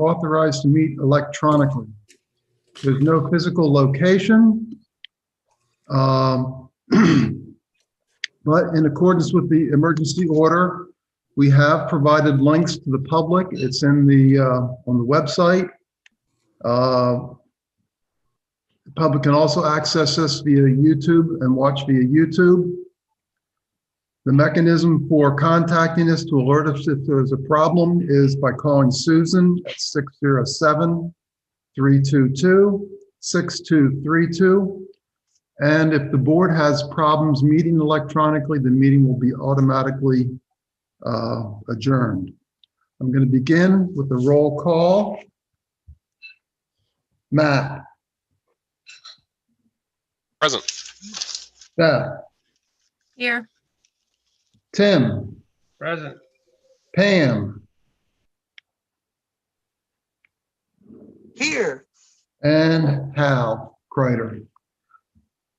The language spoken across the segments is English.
authorized to meet electronically. There's no physical location. But in accordance with the emergency order, we have provided links to the public. It's in the on the website. The public can also access this via YouTube and watch via YouTube. The mechanism for contacting us to alert us if there's a problem is by calling Susan at 607-322-6232. And if the board has problems meeting electronically, the meeting will be automatically adjourned. I'm going to begin with the roll call. Matt. Present. Beth. Here. Tim. Present. Pam. Here. And Hal Kreider.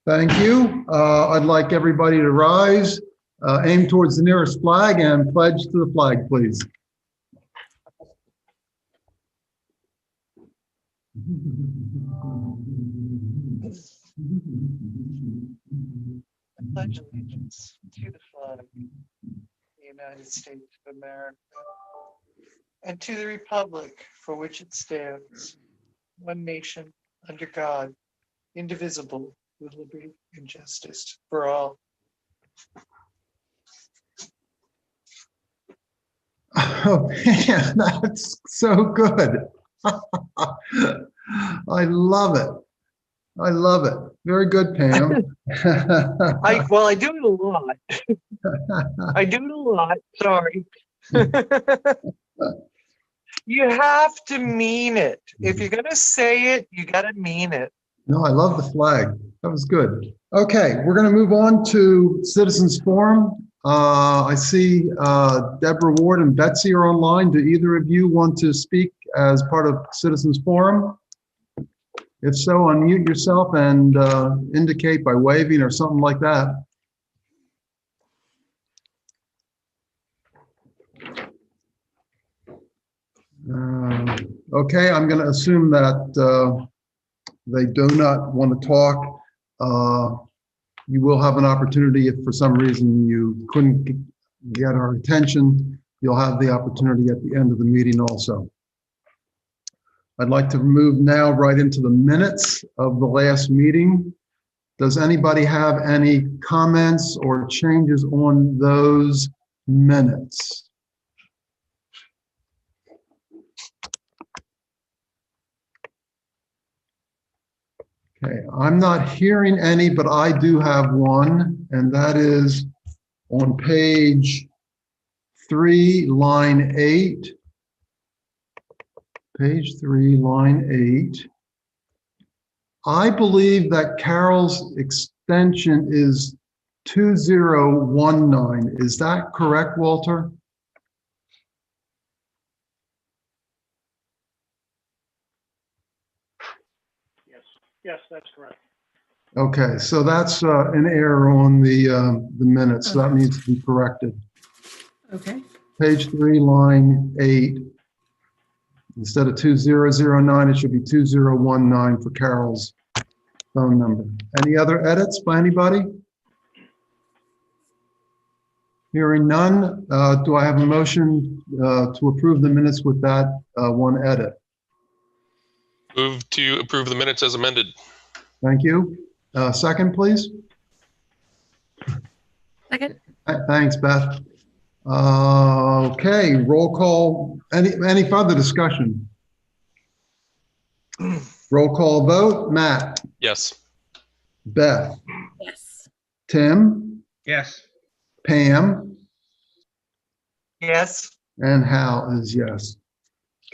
Thank you. I'd like everybody to rise, aim towards the nearest flag, and pledge to the flag, please. I pledge allegiance to the flag of the United States of America and to the republic for which it stands, one nation, under God, indivisible, with liberty and justice for all. Oh, man, that's so good. I love it. I love it. Very good, Pam. I do it a lot. I do it a lot. Sorry. You have to mean it. If you're gonna say it, you gotta mean it. No, I love the flag. That was good. Okay, we're going to move on to Citizens Forum. I see Deborah Ward and Betsy are online. Do either of you want to speak as part of Citizens Forum? If so, unmute yourself and indicate by waving or something like that. Okay, I'm going to assume that they do not want to talk. You will have an opportunity if for some reason you couldn't get our attention. You'll have the opportunity at the end of the meeting also. I'd like to move now right into the minutes of the last meeting. Does anybody have any comments or changes on those minutes? Okay, I'm not hearing any, but I do have one, and that is on page 3, line 8. Page 3, line 8. I believe that Carol's extension is 2019. Is that correct, Walter? Yes, that's correct. Okay, so that's an error on the minutes. So that needs to be corrected. Okay. Page 3, line 8. Instead of 2009, it should be 2019 for Carol's phone number. Any other edits by anybody? Hearing none, do I have a motion to approve the minutes with that one edit? Move to approve the minutes as amended. Thank you. Second, please. Second. Thanks, Beth. Okay, roll call. Any further discussion? Roll call vote. Matt. Yes. Beth. Yes. Tim. Yes. Pam. Yes. And Hal is yes.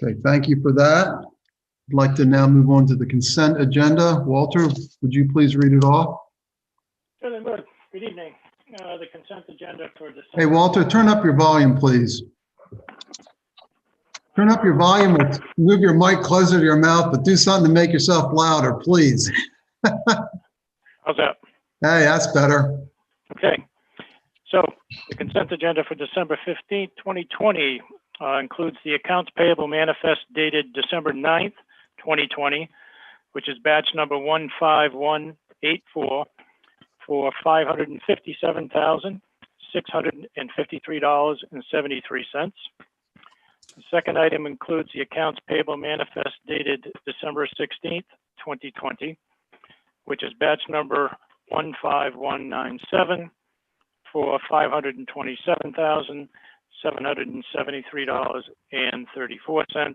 Okay, thank you for that. I'd like to now move on to the consent agenda. Walter, would you please read it off? Good evening. The consent agenda for December. Hey, Walter, turn up your volume, please. Turn up your volume or move your mic closer to your mouth, but do something to make yourself louder, please. How's that? Hey, that's better. Okay. So the consent agenda for December 15th, 2020. includes the accounts payable manifest dated December 9th, 2020, which is batch number 15184 for $557,653.73. The second item includes the accounts payable manifest dated December 16th, 2020, which is batch number 15197 for $527,773.34.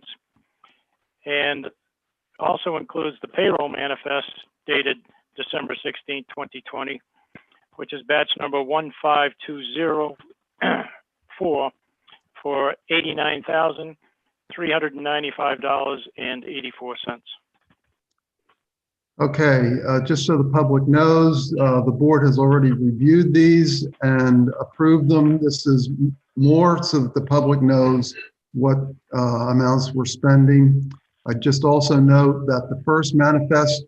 And also includes the payroll manifest dated December 16th, 2020, which is batch number 15204 for $89,395.84. Okay, just so the public knows, the board has already reviewed these and approved them. This is more so that the public knows what amounts we're spending. I just also note that the first manifest,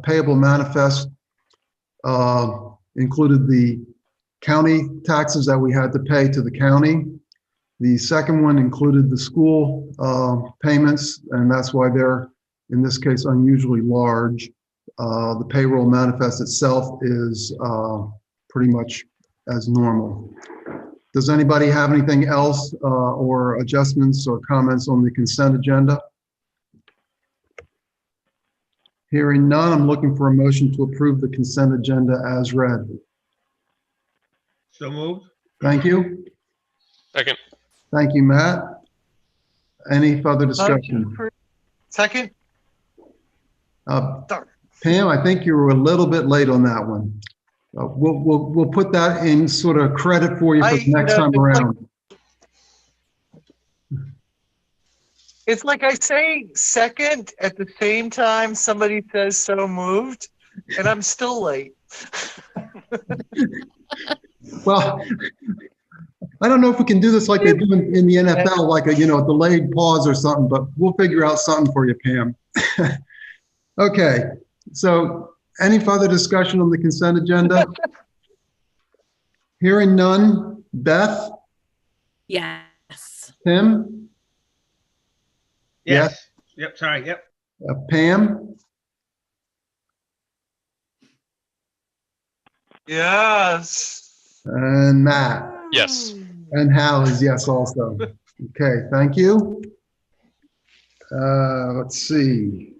payable manifest, included the county taxes that we had to pay to the county. The second one included the school payments, and that's why they're, in this case, unusually large. The payroll manifest itself is pretty much as normal. Does anybody have anything else or adjustments or comments on the consent agenda? Hearing none, I'm looking for a motion to approve the consent agenda as read. So moved. Thank you. Second. Thank you, Matt. Any further discussion? Second? Darn. Pam, I think you were a little bit late on that one. We'll put that in sort of credit for you for the next time around. It's like I say second at the same time somebody says so moved, and I'm still late. Well, I don't know if we can do this like they do in the NFL, like a, delayed pause or something, but we'll figure out something for you, Pam. Okay, so any further discussion on the consent agenda? Hearing none. Beth? Yes. Tim? Yes. Yep, sorry, yep. Pam? Yes. And Matt? Yes. And Hal is yes also. Okay, thank you. Let's see.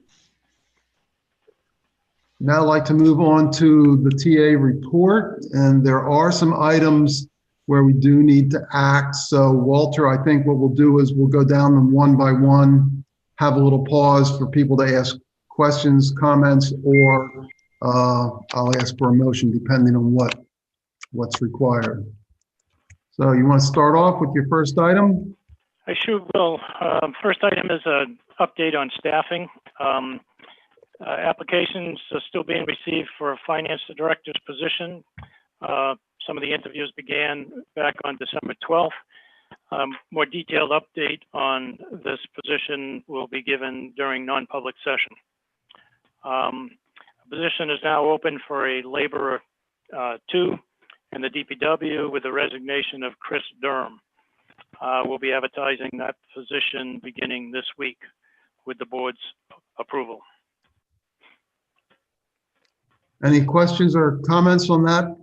Now I'd like to move on to the TA report, and there are some items where we do need to act. So Walter, I think what we'll do is we'll go down them one by one, have a little pause for people to ask questions, comments, or I'll ask for a motion depending on what's required. So you want to start off with your first item? I sure will. First item is an update on staffing. Applications are still being received for a finance director's position. Some of the interviews began back on December 12th. More detailed update on this position will be given during non-public session. The position is now open for a laborer 2 in the DPW with the resignation of Chris Durham. We'll be advertising that position beginning this week with the board's approval. Any questions or comments on that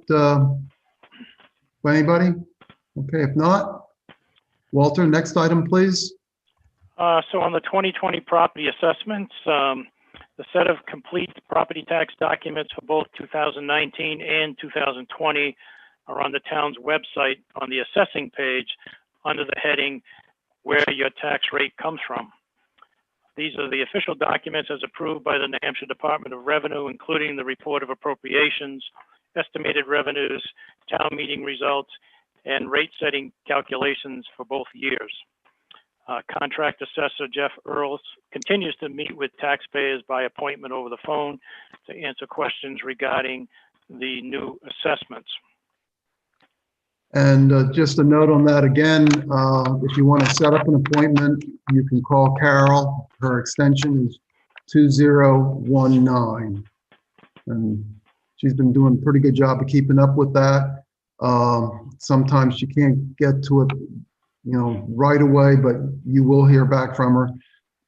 by anybody? Okay, if not, Walter, next item, please. So on the 2020 property assessments, the set of complete property tax documents for both 2019 and 2020 are on the town's website on the assessing page under the heading where your tax rate comes from. These are the official documents as approved by the New Hampshire Department of Revenue, including the report of appropriations, estimated revenues, town meeting results, and rate setting calculations for both years. Contract assessor Jeff Earls continues to meet with taxpayers by appointment over the phone to answer questions regarding the new assessments. And just a note on that again, if you want to set up an appointment, you can call Carol. Her extension is 2019. And she's been doing a pretty good job of keeping up with that. Sometimes she can't get to it right away, but you will hear back from her,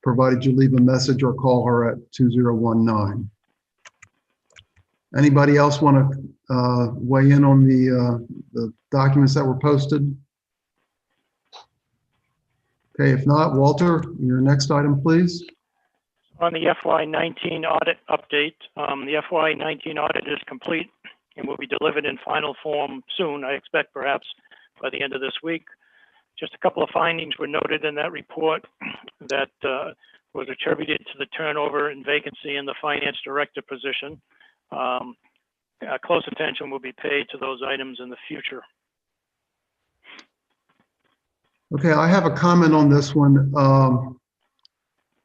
provided you leave a message or call her at 2019. Anybody else want to weigh in on the documents that were posted? Okay, if not, Walter, your next item, please. On the FY19 audit update, the FY19 audit is complete and will be delivered in final form soon. I expect perhaps by the end of this week. Just a couple of findings were noted in that report that was attributed to the turnover and vacancy in the finance director position. Close attention will be paid to those items in the future. Okay, I have a comment on this one.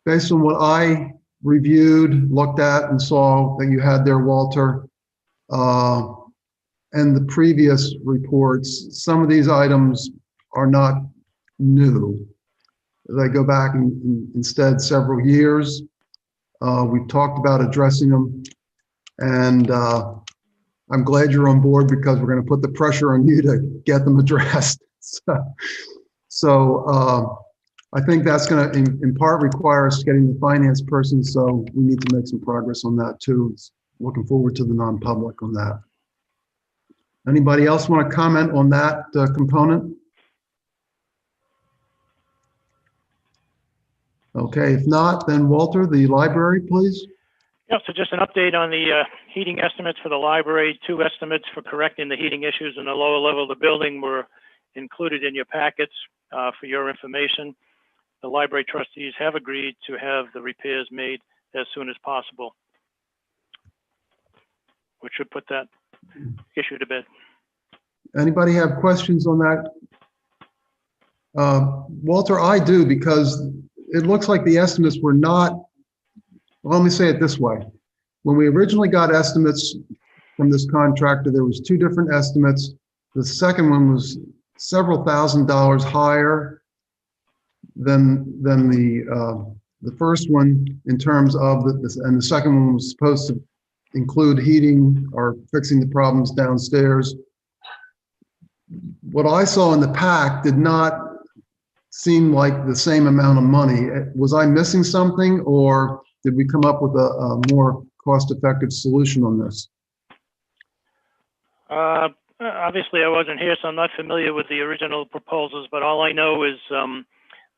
Based on what I reviewed, looked at, and saw that you had there, Walter, and the previous reports, some of these items are not new. They go back instead several years. We've talked about addressing them, and I'm glad you're on board because we're going to put the pressure on you to get them addressed. So I think that's going to, in part, require us getting the finance person. So we need to make some progress on that too. Looking forward to the non-public on that. Anybody else want to comment on that component? Okay, if not, then Walter, the library, please. Yeah, so just an update on the heating estimates for the library. 2 estimates for correcting the heating issues in the lower level of the building were included in your packets for your information. The library trustees have agreed to have the repairs made as soon as possible, which should put that issue to bed. Anybody have questions on that? Walter, I do, because it looks like the estimates were not, well, let me say it this way. When we originally got estimates from this contractor, there was 2 different estimates. The second one was several $1,000s higher than the first one in terms of this, and the second one was supposed to include heating or fixing the problems downstairs. What I saw in the pack did not seem like the same amount of money. Was I missing something, or did we come up with a more cost-effective solution on this? Obviously, I wasn't here, so I'm not familiar with the original proposals, but all I know is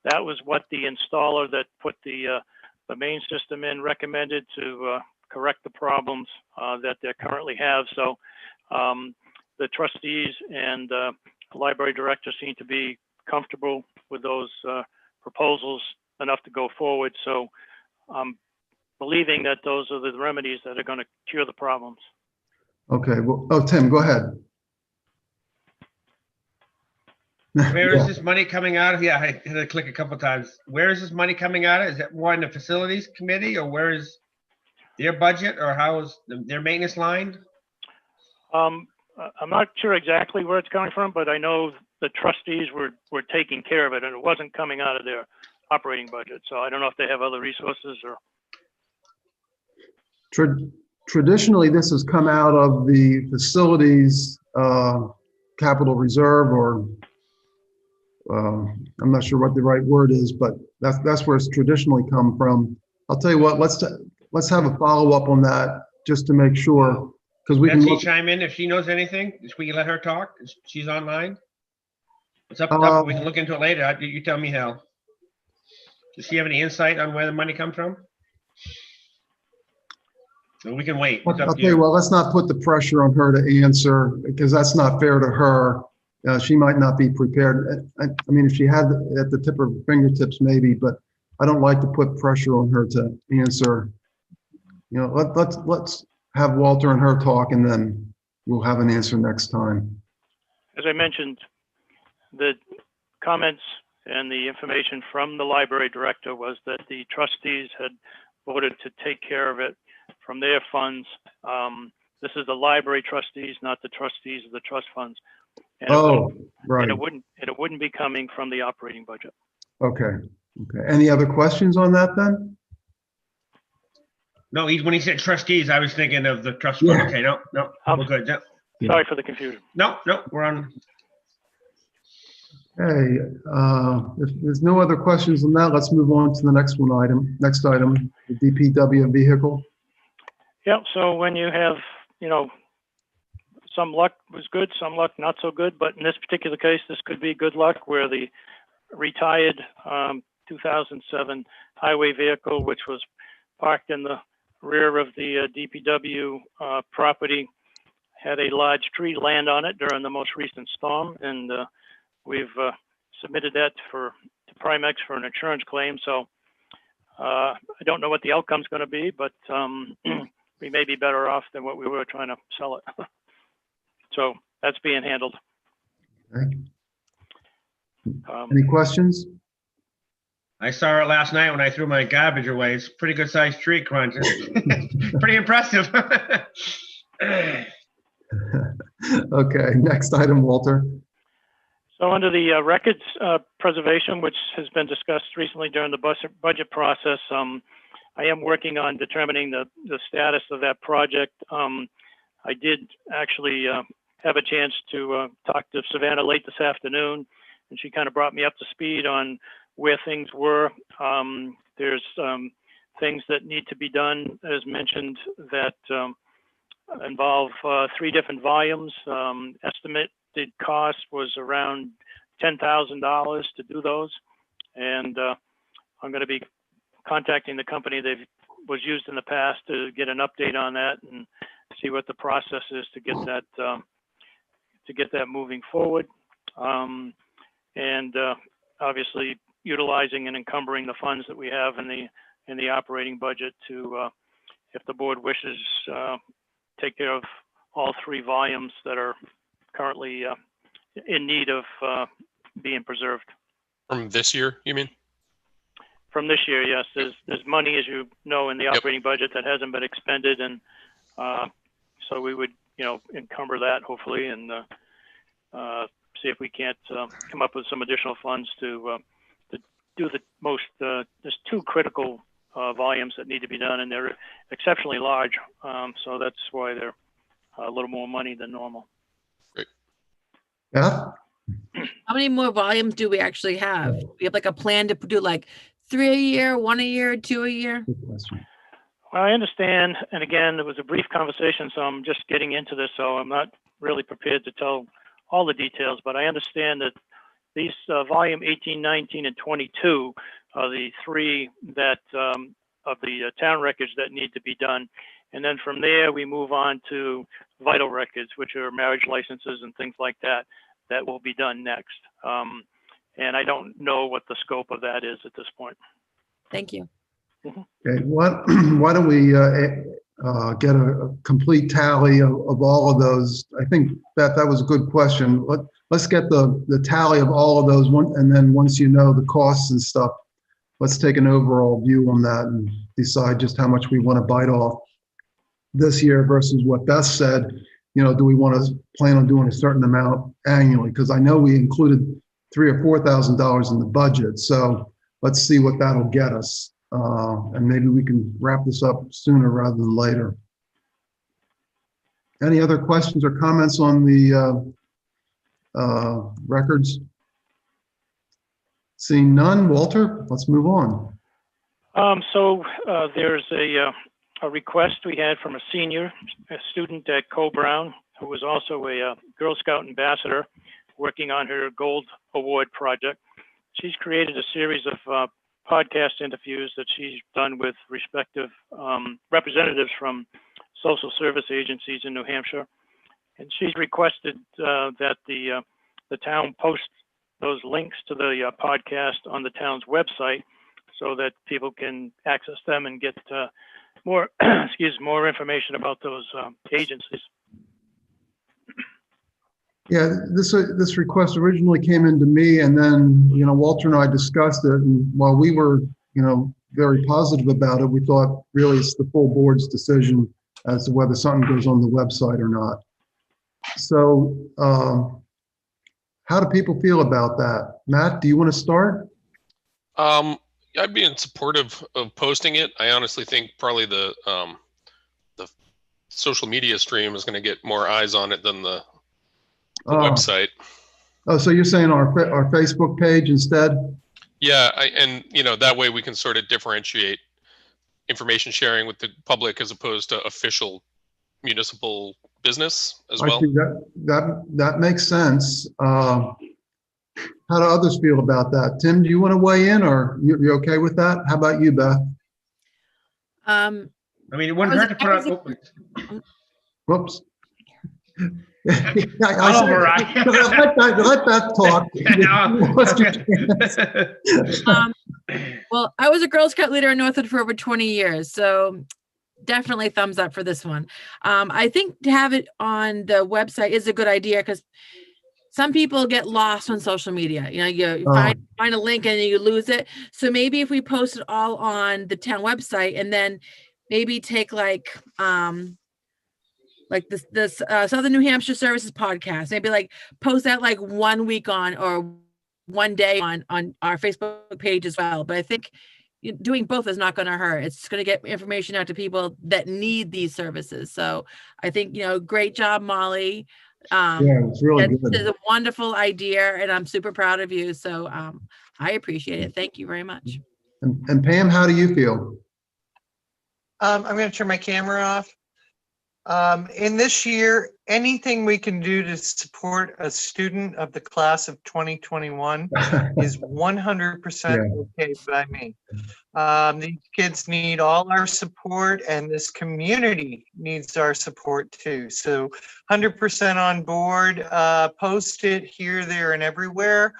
that was what the installer that put the main system in recommended to correct the problems that they currently have. So the trustees and the library director seem to be comfortable with those proposals enough to go forward. So I'm believing that those are the remedies that are going to cure the problems. Okay, well, oh, Tim, go ahead. Where is this money coming out of? Yeah, I had to click a couple times. Where is this money coming out of? Is it more in the facilities committee, or where is their budget, or how is their maintenance line? I'm not sure exactly where it's coming from, but I know the trustees were taking care of it, and it wasn't coming out of their operating budget. So I don't know if they have other resources or. Traditionally, this has come out of the facilities capital reserve, or I'm not sure what the right word is, but that's where it's traditionally come from. I'll tell you what, let's have a follow-up on that just to make sure, because we Betsy can chime in if she knows anything. We can let her talk. She's online. It's up. We can look into it later. You tell me, Hal. Does she have any insight on where the money comes from? So we can wait. I'll tell you what, let's not put the pressure on her to answer, because that's not fair to her. She might not be prepared. I mean, if she had it at the tip of her fingertips, maybe, but I don't like to put pressure on her to answer. You know, let's have Walter and her talk, and then we'll have an answer next time. As I mentioned, the comments and the information from the library director was that the trustees had voted to take care of it from their funds. This is the library trustees, not the trustees of the trust funds. And right. And it wouldn't be coming from the operating budget. Okay. Any other questions on that then? No, when he said trustees, I was thinking of the trust fund. Yeah. Okay, no, we're good. No. Sorry for the confusion. No, we're on. Okay, if there's no other questions on that, let's move on to the next item, the DPW vehicle. Yep, so when you have, you know, some luck was good, some luck not so good, but in this particular case, this could be good luck where the retired 2007 highway vehicle, which was parked in the rear of the DPW property, had a large tree land on it during the most recent storm, and we've submitted that to Primex for an insurance claim. So I don't know what the outcome's going to be, but we may be better off than what we were trying to sell it. So that's being handled. Okay. Any questions? I saw it last night when I threw my garbage away. It's a pretty good sized tree crunch. Pretty impressive. Okay, next item, Walter. So under the records preservation, which has been discussed recently during the budget process, I am working on determining the status of that project. I did actually have a chance to talk to Savannah late this afternoon, and she kind of brought me up to speed on where things were. There's things that need to be done, as mentioned, that involve 3 different volumes. Estimated cost was around $10,000 to do those, and I'm going to be contacting the company that was used in the past to get an update on that and see what the process is to get that moving forward, and obviously utilizing and encumbering the funds that we have in the operating budget to, if the board wishes, take care of all 3 volumes that are currently in need of being preserved. From this year, you mean? From this year, yes. There's money, as you know, in the operating budget that hasn't been expended, and so we would, encumber that hopefully, and see if we can't come up with some additional funds to do the most. There's 2 critical volumes that need to be done, and they're exceptionally large, so that's why they're a little more money than normal. Yeah, How many more volumes do we actually have? We have like a plan to do like 3 a year, 1 a year, 2 a year? good question. Well, I understand, and again, it was a brief conversation, so I'm just getting into this, so I'm not really prepared to tell all the details, but I understand that these volume 18, 19, and 22 are the 3 that of the town records that need to be done. And then from there, we move on to vital records, which are marriage licenses and things like that, that will be done next. And I don't know what the scope of that is at this point. Thank you. Okay, why don't we get a complete tally of all of those? I think that was a good question. Let's get the tally of all of those, and then once you know the costs and stuff, let's take an overall view on that and decide just how much we want to bite off this year versus what Beth said. Do we want to plan on doing a certain amount annually? Because I know we included $3,000 or $4,000 in the budget. So let's see what that'll get us. And maybe we can wrap this up sooner rather than later. Any other questions or comments on the records? Seeing none, Walter, let's move on. So there's a request we had from a student at Co-Brown, who was also a Girl Scout ambassador working on her Gold Award project. She's created a series of podcast interviews that she's done with respective representatives from social service agencies in New Hampshire. And she's requested that the town post those links to the podcast on the town's website so that people can access them and get more information about those agencies. Yeah, this request originally came into me, and then Walter and I discussed it, and while we were very positive about it, we thought really it's the full board's decision as to whether something goes on the website or not. So how do people feel about that? Matt, do you want to start? I'd be in support of posting it. I honestly think probably the social media stream is going to get more eyes on it than the website. Oh, so you're saying our Facebook page instead? Yeah, and that way we can sort of differentiate information sharing with the public as opposed to official municipal business as I well. think that makes sense. How do others feel about that? Tim, do you want to weigh in, or you okay with that? How about you, Beth? Um, I mean, it wouldn't hurt to put out. Whoops. Hello, Mariah. Let Beth talk. well, I was a Girl Scout leader in Northwood for over 20 years, so definitely thumbs up for this one. I think to have it on the website is a good idea because some people get lost on social media. You find a link and you lose it. So maybe if we post it all on the town website and then maybe take like this Southern New Hampshire Services podcast, maybe like post that like 1 week on or one day on our Facebook page as well. But I think doing both is not going to hurt. It's going to get information out to people that need these services. So I think, great job, Molly. Yeah, it's really good. It's a wonderful idea and I'm super proud of you. So I appreciate it. Thank you very much. And Pam, how do you feel? I'm going to turn my camera off. In this year, anything we can do to support a student of the class of 2021 is 100% okay by me. These kids need all our support and this community needs our support too. So 100% on board, post it here, there, and everywhere.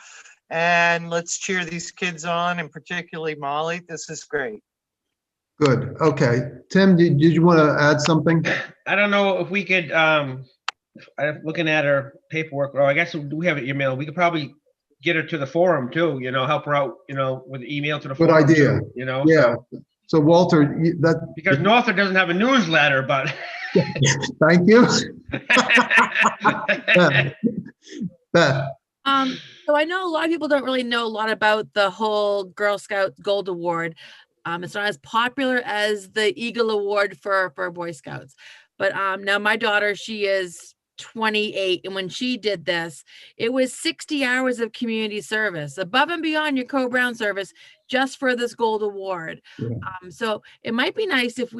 And let's cheer these kids on, and particularly Molly. This is great. Good. Okay. Tim, did you want to add something? I don't know if we could, looking at her paperwork, or I guess we have an email. We could probably get her to the forum too, help her out, with email to the Good forum. idea. Too, Yeah. So Walter, because Northwood doesn't have a newsletter, but. Thank you. Beth. So I know a lot of people don't really know a lot about the whole Girl Scout Gold Award. It's not as popular as the Eagle Award for Boy Scouts. But now my daughter, she is 28. And when she did this, it was 60 hours of community service above and beyond your Co-Brown service just for this Gold Award. Yeah. So it might be nice if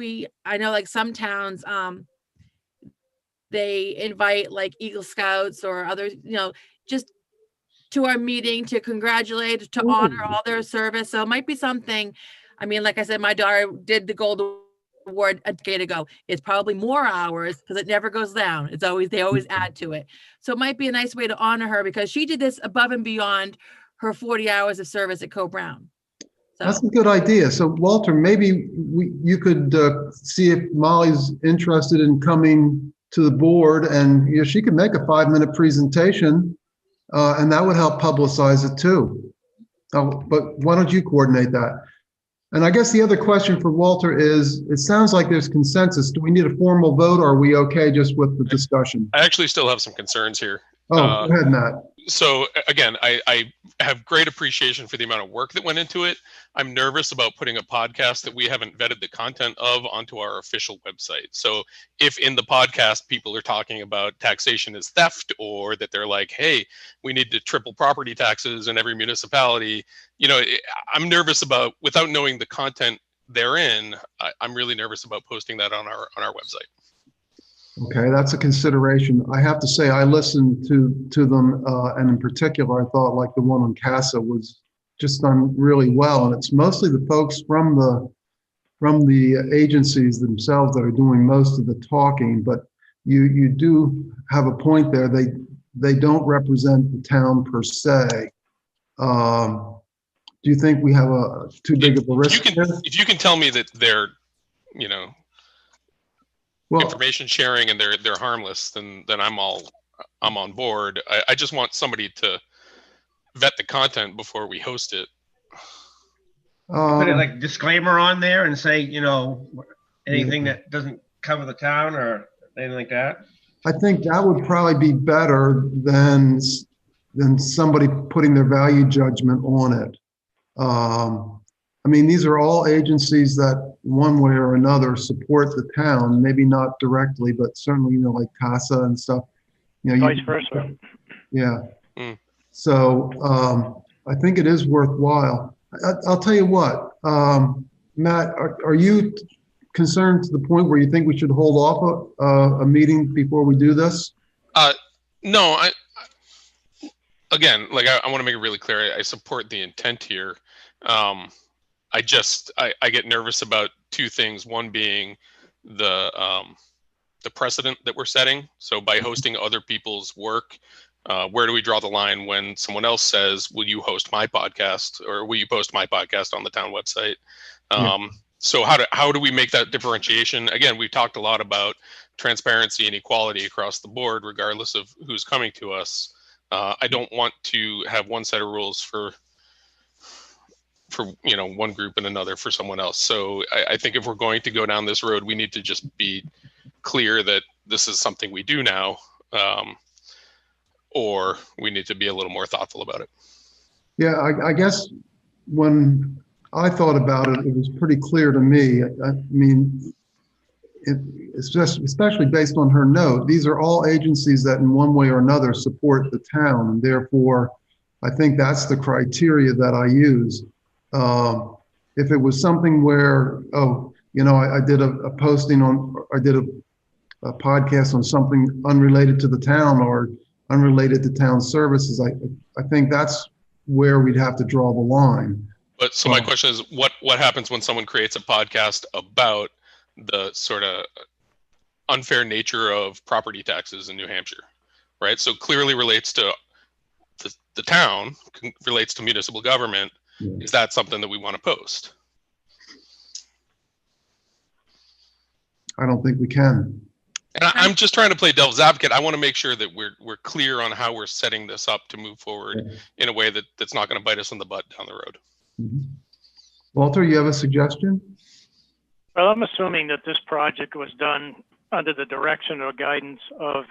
I know like some towns, they invite like Eagle Scouts or others, just to our meeting to congratulate, to honor all their service. So it might be something. I mean, like I said, my daughter did the Gold Award a decade ago. It's probably more hours because it never goes down. They always add to it. So it might be a nice way to honor her because she did this above and beyond her 40 hours of service at Co-Brown. So. That's a good idea. So Walter, maybe you could see if Molly's interested in coming to the board, and she could make a 5-minute presentation, and that would help publicize it too. But why don't you coordinate that? And I guess the other question for Walter is, it sounds like there's consensus. Do we need a formal vote, or are we okay just with the discussion? I actually still have some concerns here. Oh, go ahead, Matt. So again, I have great appreciation for the amount of work that went into it. I'm nervous about putting a podcast that we haven't vetted the content of onto our official website. So if in the podcast people are talking about taxation as theft, or that they're like, hey, we need to triple property taxes in every municipality, I'm nervous about, without knowing the content therein, I'm really nervous about posting that on our website. Okay, that's a consideration. I have to say, I listened to them, and in particular, I thought like the one on CASA was just done really well. And it's mostly the folks from the agencies themselves that are doing most of the talking. But you do have a point there. They don't represent the town per se. Do you think we have too big of a risk? If you can tell me that they're, well, information sharing and they're harmless, then I'm on board. I just want somebody to vet the content before we host it. Put it like disclaimer on there and say, anything that doesn't cover the town or anything like that. I think that would probably be better than somebody putting their value judgment on it. I mean, these are all agencies that one way or another support the town, maybe not directly, but certainly, like CASA and stuff. Vice versa. Yeah. So I think it is worthwhile. I'll tell you what, Matt, are you concerned to the point where you think we should hold off a meeting before we do this? No, again, like I want to make it really clear. I support the intent here. I get nervous about two things. One being the precedent that we're setting. So by hosting other people's work, where do we draw the line when someone else says, "Will you host my podcast?" or "Will you post my podcast on the town website?" So how do we make that differentiation? Again, we've talked a lot about transparency and equality across the board, regardless of who's coming to us. I don't want to have one set of rules for one group and another for someone else. So I think if we're going to go down this road, we need to just be clear that this is something we do now, or we need to be a little more thoughtful about it. Yeah, I guess when I thought about it, it was pretty clear to me. I mean, it's just, especially based on her note, these are all agencies that in one way or another support the town. And therefore, I think that's the criteria that I use. If it was something where, I did a posting on, I did a podcast on something unrelated to the town or unrelated to town services, I think that's where we'd have to draw the line. But so my question is, what happens when someone creates a podcast about the sort of unfair nature of property taxes in New Hampshire, right? So clearly relates to the town, relates to municipal government. Yeah. Is that something that we want to post? I don't think we can. And I'm just trying to play devil's advocate. I want to make sure that we're clear on how we're setting this up to move forward in a way that's not going to bite us in the butt down the road. Mm-hmm. Walter, you have a suggestion? Well, I'm assuming that this project was done under the direction or guidance of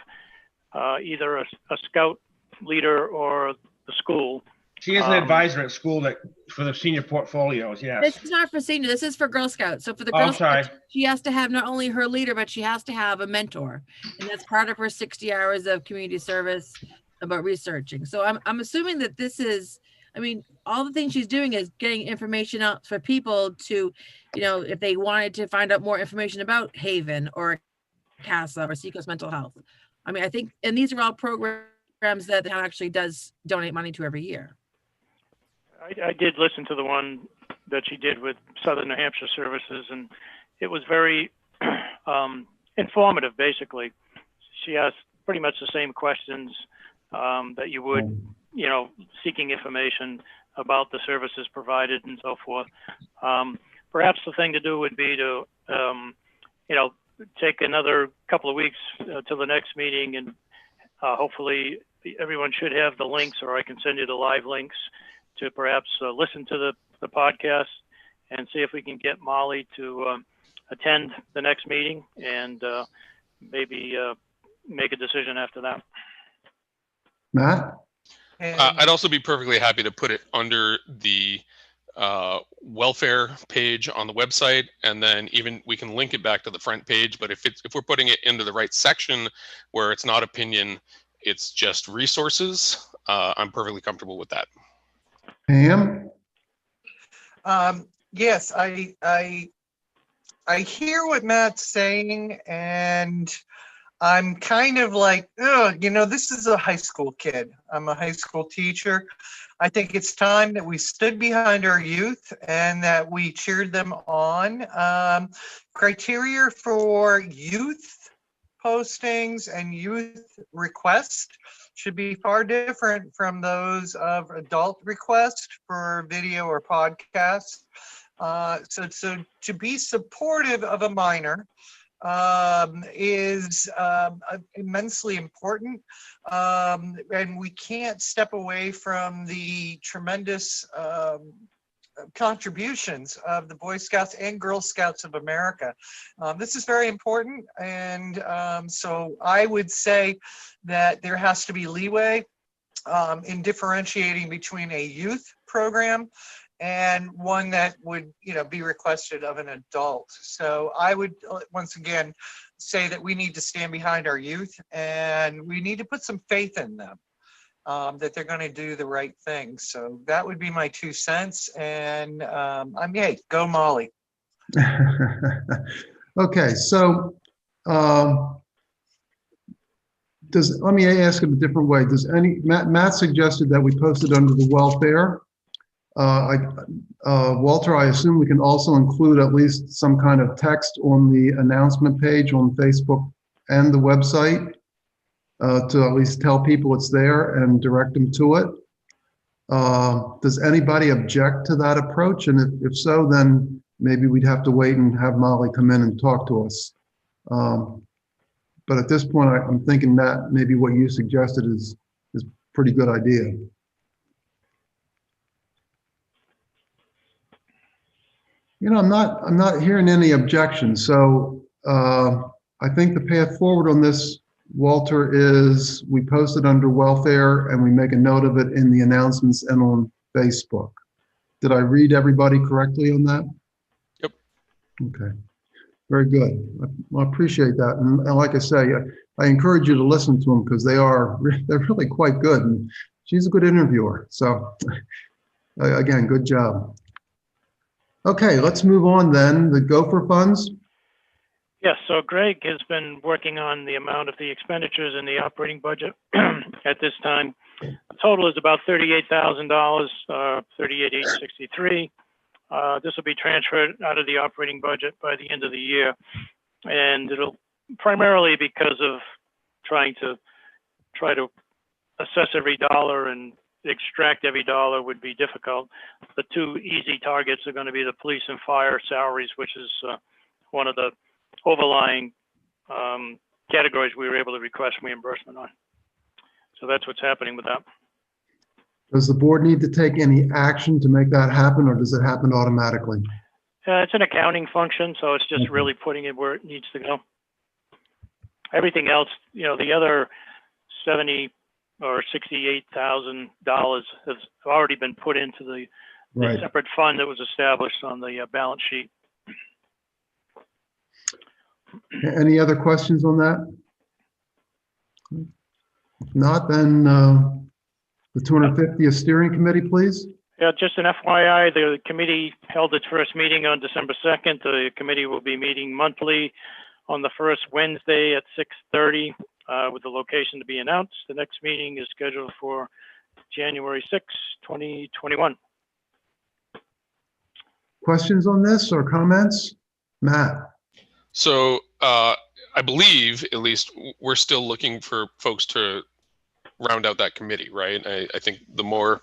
either a scout leader or the school. She is an advisor at school for the senior portfolios, yes. This is not for senior, this is for Girl Scouts. So for the Oh, Girl I'm sorry. Scouts, she has to have not only her leader, but she has to have a mentor. And that's part of her 60 hours of community service about researching. So I'm assuming that this is, I mean, all the things she's doing is getting information out for people to, if they wanted to find out more information about Haven or CASA or Seacoast Mental Health. I mean, I think, and these are all programs that the town actually does donate money to every year. I did listen to the one that she did with Southern New Hampshire Services, and it was very informative, basically. She asked pretty much the same questions that you would, seeking information about the services provided and so forth. Perhaps the thing to do would be to, take another couple of weeks till the next meeting, and hopefully everyone should have the links, or I can send you the live links to perhaps listen to the podcast and see if we can get Molly to attend the next meeting and maybe make a decision after that. Matt? I'd also be perfectly happy to put it under the welfare page on the website, and then even we can link it back to the front page. But if we're putting it into the right section where it's not opinion, it's just resources, I'm perfectly comfortable with that. Pam? Yes, I hear what Matt's saying, and I'm kind of like, this is a high school kid. I'm a high school teacher. I think it's time that we stood behind our youth and that we cheered them on. Criteria for youth postings and youth requests should be far different from those of adult requests for video or podcast. So to be supportive of a minor is immensely important. And we can't step away from the tremendous contributions of the Boy Scouts and Girl Scouts of America. This is very important, and so I would say that there has to be leeway in differentiating between a youth program and one that would be requested of an adult. So I would once again say that we need to stand behind our youth, and we need to put some faith in them. that they're going to do the right thing. So that would be my 2 cents. And yay, go Molly. Okay, so let me ask it a different way. Does Matt suggested that we post it under the welfare. Walter, I assume we can also include at least some kind of text on the announcement page on Facebook and the website to at least tell people it's there and direct them to it. Does anybody object to that approach? And if so, then maybe we'd have to wait and have Molly come in and talk to us. But at this point, I'm thinking, Matt, maybe what you suggested is a pretty good idea. You know, I'm not hearing any objections. So I think the path forward on this, Walter, is we post it under welfare and we make a note of it in the announcements and on Facebook. Did I read everybody correctly on that? Yep. Okay. Very good. I appreciate that. And like I say, I encourage you to listen to them because they're really quite good. And she's a good interviewer. So again, good job. Okay, let's move on then. The Gopher funds. Yes, so Greg has been working on the amount of the expenditures in the operating budget at this time. The total is about $38,000, $38,863. This will be transferred out of the operating budget by the end of the year. And it'll primarily because of trying to assess every dollar and extract every dollar would be difficult. The two easy targets are going to be the police and fire salaries, which is one of the overlying categories we were able to request reimbursement on. So that's what's happening with that. Does the board need to take any action to make that happen, or does it happen automatically? It's an accounting function, so it's just really putting it where it needs to go. Everything else, you know, the other $70,000 or $68,000 has already been put into the separate fund that was established on the balance sheet. Any other questions on that? If not, then the 250th steering committee, please. Yeah, just an FYI, the committee held its first meeting on December 2nd. The committee will be meeting monthly on the first Wednesday at 6:30 with the location to be announced. The next meeting is scheduled for January 6, 2021. Questions on this or comments? Matt? So I believe, at least, we're still looking for folks to round out that committee, right? I think the more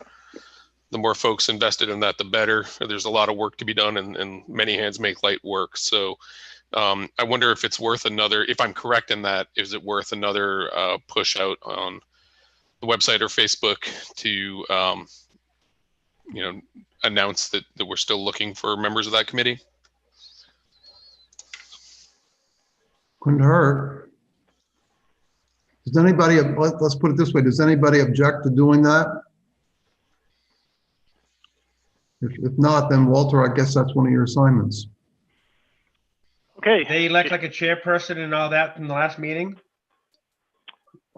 folks invested in that, the better. There's a lot of work to be done, and many hands make light work. So I wonder if it's worth another, if I'm correct in that, is it worth another push out on the website or Facebook to, announce that we're still looking for members of that committee? Couldn't hurt. Does anybody, let's put it this way, does anybody object to doing that? If not, then Walter, I guess that's one of your assignments. Okay. They elect like a chairperson and all that from the last meeting?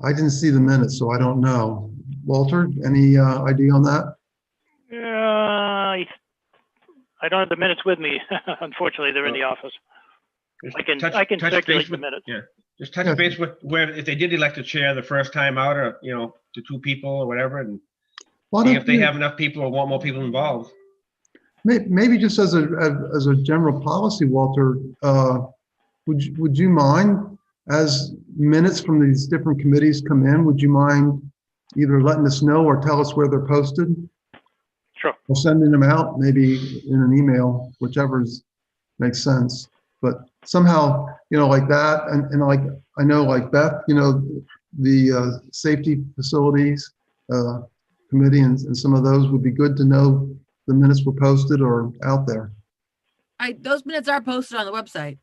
I didn't see the minutes, so I don't know. Walter, any idea on that? I don't have the minutes with me. Unfortunately, they're in the office. Just I can touch circulate base the with, minutes. yeah, just touch base with where, if they did elect a chair the first time out, or, to 2 people or whatever, and see if they have enough people or want more people involved. Maybe just as a general policy, Walter, would you mind, as minutes from these different committees come in, would you mind either letting us know or tell us where they're posted? Sure. Or sending them out, maybe in an email, whichever makes sense. But somehow, like that, and like, I know like Beth, the safety facilities committee and some of those would be good to know the minutes were posted or out there. Those minutes are posted on the website,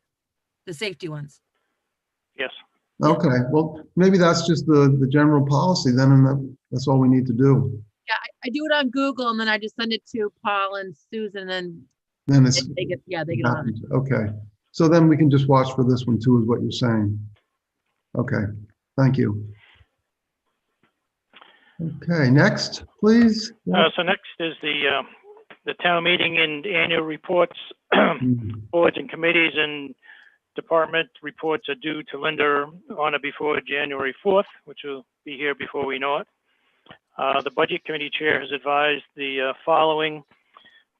the safety ones. Yes. Okay, well, maybe that's just the general policy then, and that's all we need to do. Yeah, I do it on Google, and then I just send it to Paul and Susan, and Then it's they get on it. okay. So then we can just watch for this one too, is what you're saying. Okay, thank you. Okay, next, please. So next is the town meeting and annual reports. Mhm. Boards and committees and department reports are due to Linda on or before January 4th, which will be here before we know it. The Budget Committee Chair has advised the following.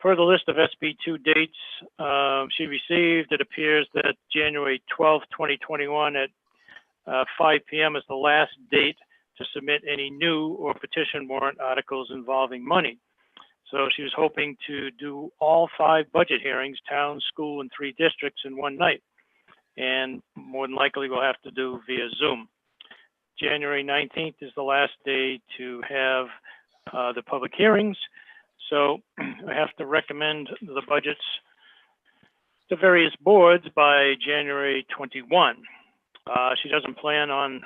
Per the list of SB2 dates she received, it appears that January 12th, 2021 at 5 p.m. is the last date to submit any new or petition warrant articles involving money. So she was hoping to do all 5 budget hearings, town, school, and 3 districts in one night. And more than likely we'll have to do via Zoom. January 19th is the last day to have the public hearings. So I have to recommend the budgets to various boards by January 21. She doesn't plan on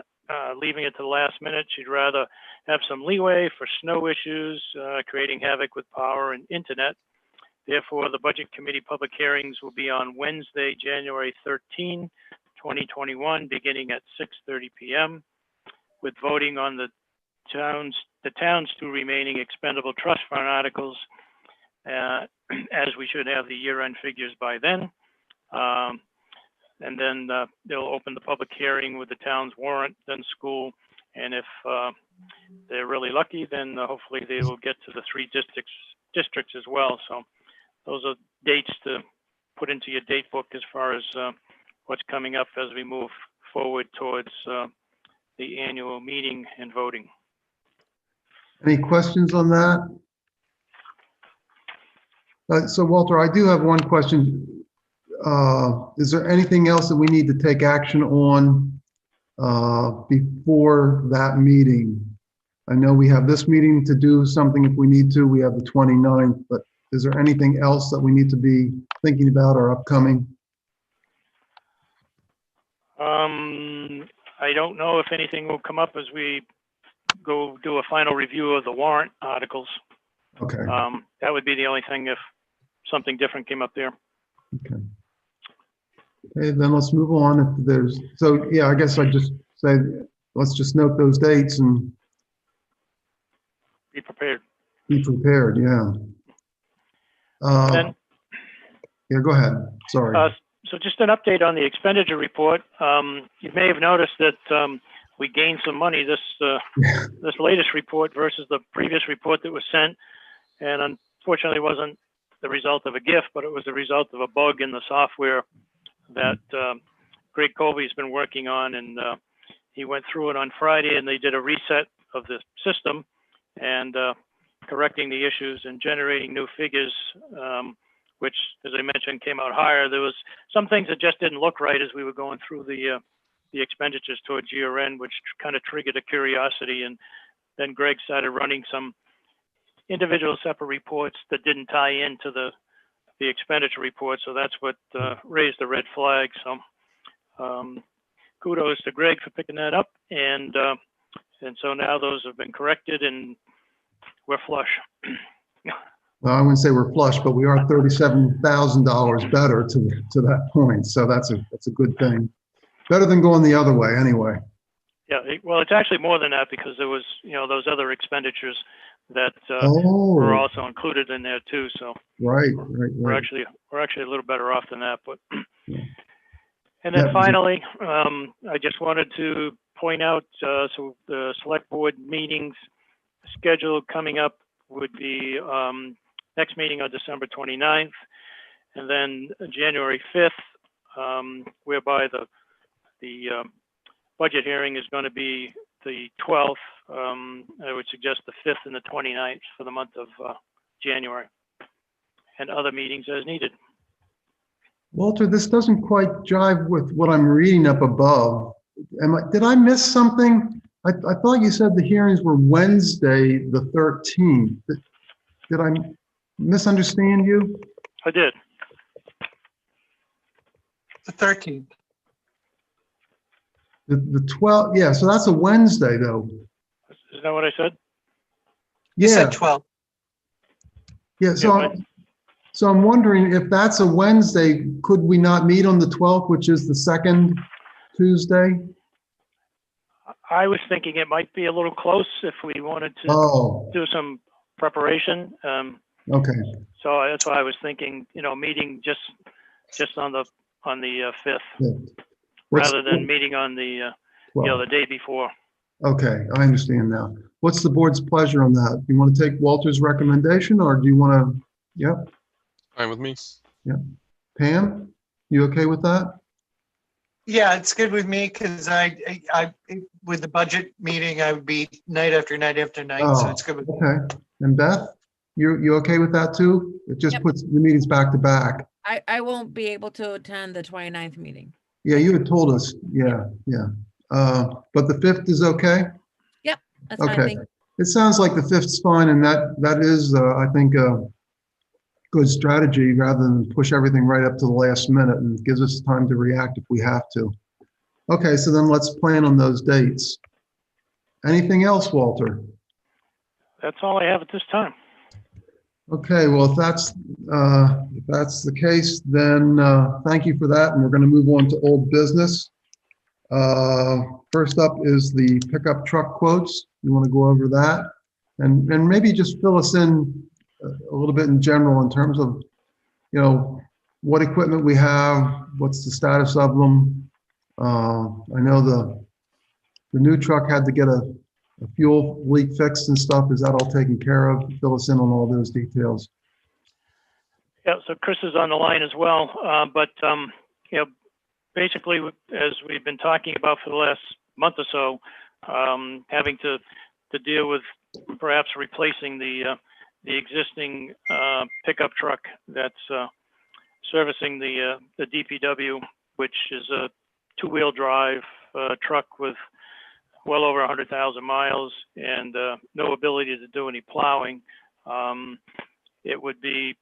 leaving it to the last minute. She'd rather have some leeway for snow issues, creating havoc with power and internet. Therefore, the Budget Committee public hearings will be on Wednesday, January 13, 2021, beginning at 6:30 p.m. with voting on the town's 2 remaining expendable trust fund articles, as we should have the year-end figures by then. And then they'll open the public hearing with the town's warrant, then school. And if they're really lucky, then hopefully they will get to the 3 districts as well. So those are dates to put into your date book as far as what's coming up as we move forward towards the annual meeting and voting. Any questions on that? So Walter, I do have one question. Is there anything else that we need to take action on before that meeting? I know we have this meeting to do something if we need to. We have the 29th, but is there anything else that we need to be thinking about or upcoming? I don't know if anything will come up as we go do a final review of the warrant articles. Okay. That would be the only thing if something different came up there. Okay. Okay, then let's move on. If there's, so yeah, I guess I'd just say, let's just note those dates and Be prepared. be prepared, yeah. Then, Yeah, go ahead, sorry. so just an update on the expenditure report. You may have noticed that we gained some money this latest report versus the previous report that was sent. And unfortunately, it wasn't the result of a gift, but it was the result of a bug in the software that Greg Colby's been working on. And he went through it on Friday, and they did a reset of the system and correcting the issues and generating new figures, which, as I mentioned, came out higher. There was some things that just didn't look right as we were going through the expenditures towards year end, which kind of triggered a curiosity. And then Greg started running some individual separate reports that didn't tie into the expenditure report. So that's what raised the red flag. So kudos to Greg for picking that up. And so now those have been corrected and we're flush. Well, I wouldn't say we're flush, but we are $37,000 better to that point. So that's a good thing. Better than going the other way anyway. Yeah, well, it's actually more than that because there was, those other expenditures that were also included in there too. So right. we're actually a little better off than that. But and then finally, I just wanted to point out, so the select board meetings schedule coming up would be next meeting on December 29th, and then January 5th, whereby the budget hearing is going to be the 12th. I would suggest the 5th and the 29th for the month of January, and other meetings as needed. Walter, this doesn't quite jive with what I'm reading up above. Did I miss something? I thought you said the hearings were Wednesday, the 13th. Did I misunderstand you? I did. The 13th. The 12th, yeah, so that's a Wednesday though. Is that what I said? You Yeah, said 12. yeah, so I'm wondering if that's a Wednesday, could we not meet on the 12th, which is the second Tuesday? I was thinking it might be a little close if we wanted to Oh, do some preparation. okay. So that's why I was thinking, meeting just on the 5th, Yeah. What's- rather than meeting on the well, the day before. okay, I understand now. What's the board's pleasure on that? You want to take Walter's recommendation, or do you want to, yep, Fine with me. Pam, you okay with that? Yeah, it's good with me because with the budget meeting, I would be night after night after night, so Oh, it's good with me. okay. And Beth, you okay with that too? It just Yep. puts the meetings back to back. I won't be able to attend the 29th meeting. Yeah, you had told us, yeah. But the 5th is okay? That's fine. Okay. It sounds like the 5th's fine, and that is, I think, a good strategy rather than push everything right up to the last minute, and gives us time to react if we have to. Okay, so then let's plan on those dates. Anything else, Walter? That's all I have at this time. Okay, well, if that's the case, then thank you for that, and we're going to move on to old business. First up is the pickup truck quotes. You want to go over that, and maybe just fill us in a little bit in general in terms of, what equipment we have, what's the status of them. I know the new truck had to get a fuel leak fixed and stuff. Is that all taken care of? Fill us in on all those details. Yeah, so Chris is on the line as well, but basically, as we've been talking about for the last month or so, having to deal with perhaps replacing the existing pickup truck that's servicing the DPW, which is a two-wheel drive truck with well over 100,000 miles and no ability to do any plowing. It would be,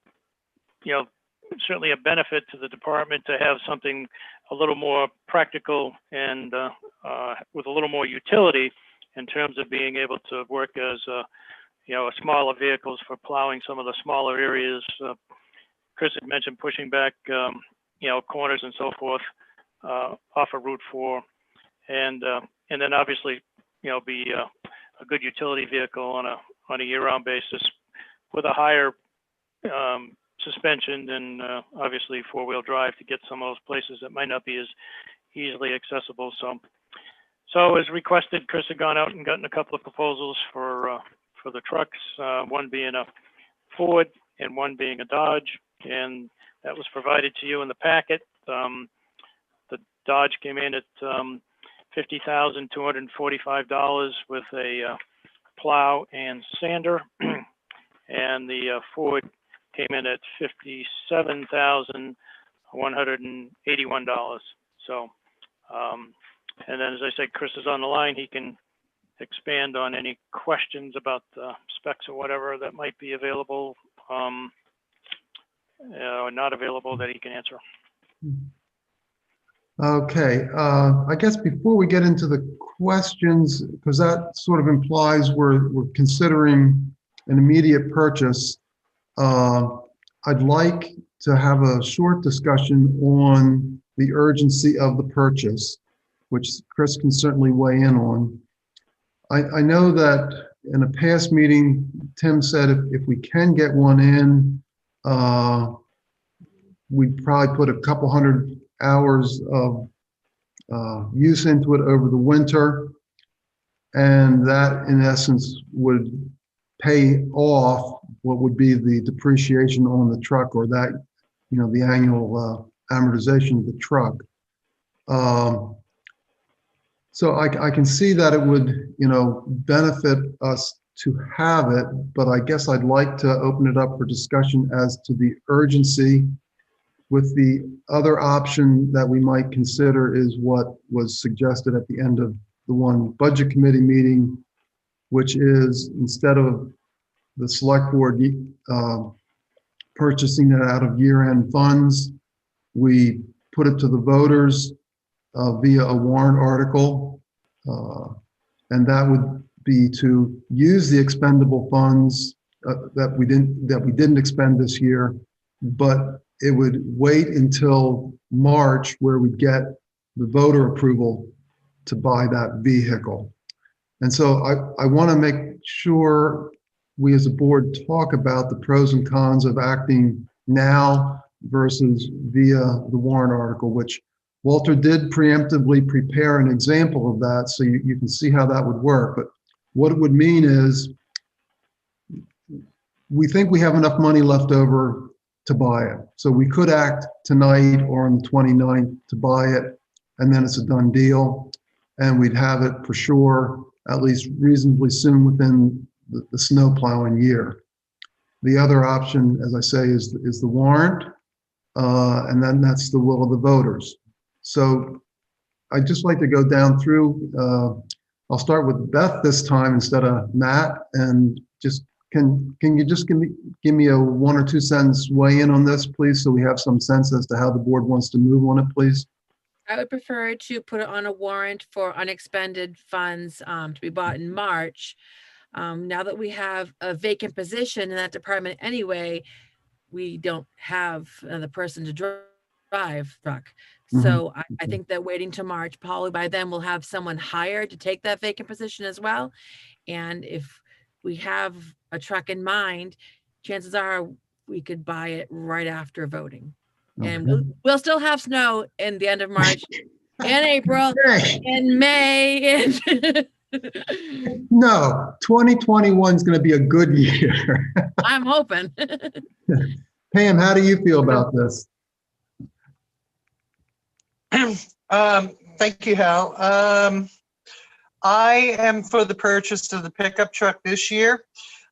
certainly a benefit to the department to have something a little more practical and with a little more utility in terms of being able to work as smaller vehicles for plowing some of the smaller areas. Chris had mentioned pushing back, corners and so forth off of Route 4, and then obviously, be a good utility vehicle on a year-round basis with a higher suspension and obviously four-wheel drive to get some of those places that might not be as easily accessible. So as requested, Chris had gone out and gotten a couple of proposals for the trucks, one being a Ford and one being a Dodge, and that was provided to you in the packet. The Dodge came in at $50,245 with a plow and sander, and the Ford came in at $57,181. So, and then as I said, Chris is on the line. He can expand on any questions about the specs or whatever that might be available or not available that he can answer. Okay, I guess before we get into the questions, because that sort of implies we're considering an immediate purchase, I'd like to have a short discussion on the urgency of the purchase, which Chris can certainly weigh in on. I know that in a past meeting, Tim said if we can get one in, we'd probably put a couple hundred hours of use into it over the winter, and that in essence would pay off what would be the depreciation on the truck, or that, the annual amortization of the truck. So I can see that it would, benefit us to have it, but I guess I'd like to open it up for discussion as to the urgency. With the other option that we might consider is what was suggested at the end of the one budget committee meeting, which is instead of the select board purchasing it out of year-end funds, we put it to the voters via a warrant article, and that would be to use the expendable funds that we didn't expend this year, but it would wait until March where we get the voter approval to buy that vehicle. And so I want to make sure we as a board talk about the pros and cons of acting now versus via the warrant article, which Walter did preemptively prepare an example of that, so you can see how that would work. But what it would mean is we think we have enough money left over to buy it. So we could act tonight or on the 29th to buy it, and then it's a done deal. And we'd have it for sure, at least reasonably soon within the snow plowing year. The other option, as I say, is the warrant, and then that's the will of the voters. So I'd just like to go down through, I'll start with Beth this time instead of Matt, and just can you just give me a 1 or 2 sentence weigh in on this, please, so we have some sense as to how the board wants to move on it, please? I would prefer to put it on a warrant for unexpended funds to be bought in March. Now that we have a vacant position in that department anyway, we don't have the person to drive truck. So I think that waiting to March, probably by then we'll have someone hired to take that vacant position as well. And if we have a truck in mind, chances are we could buy it right after voting. And we'll still have snow in the end of March and April and May. And No, 2021 is going to be a good year. I'm hoping. Pam, how do you feel about this? Thank you, Hal. I am for the purchase of the pickup truck this year.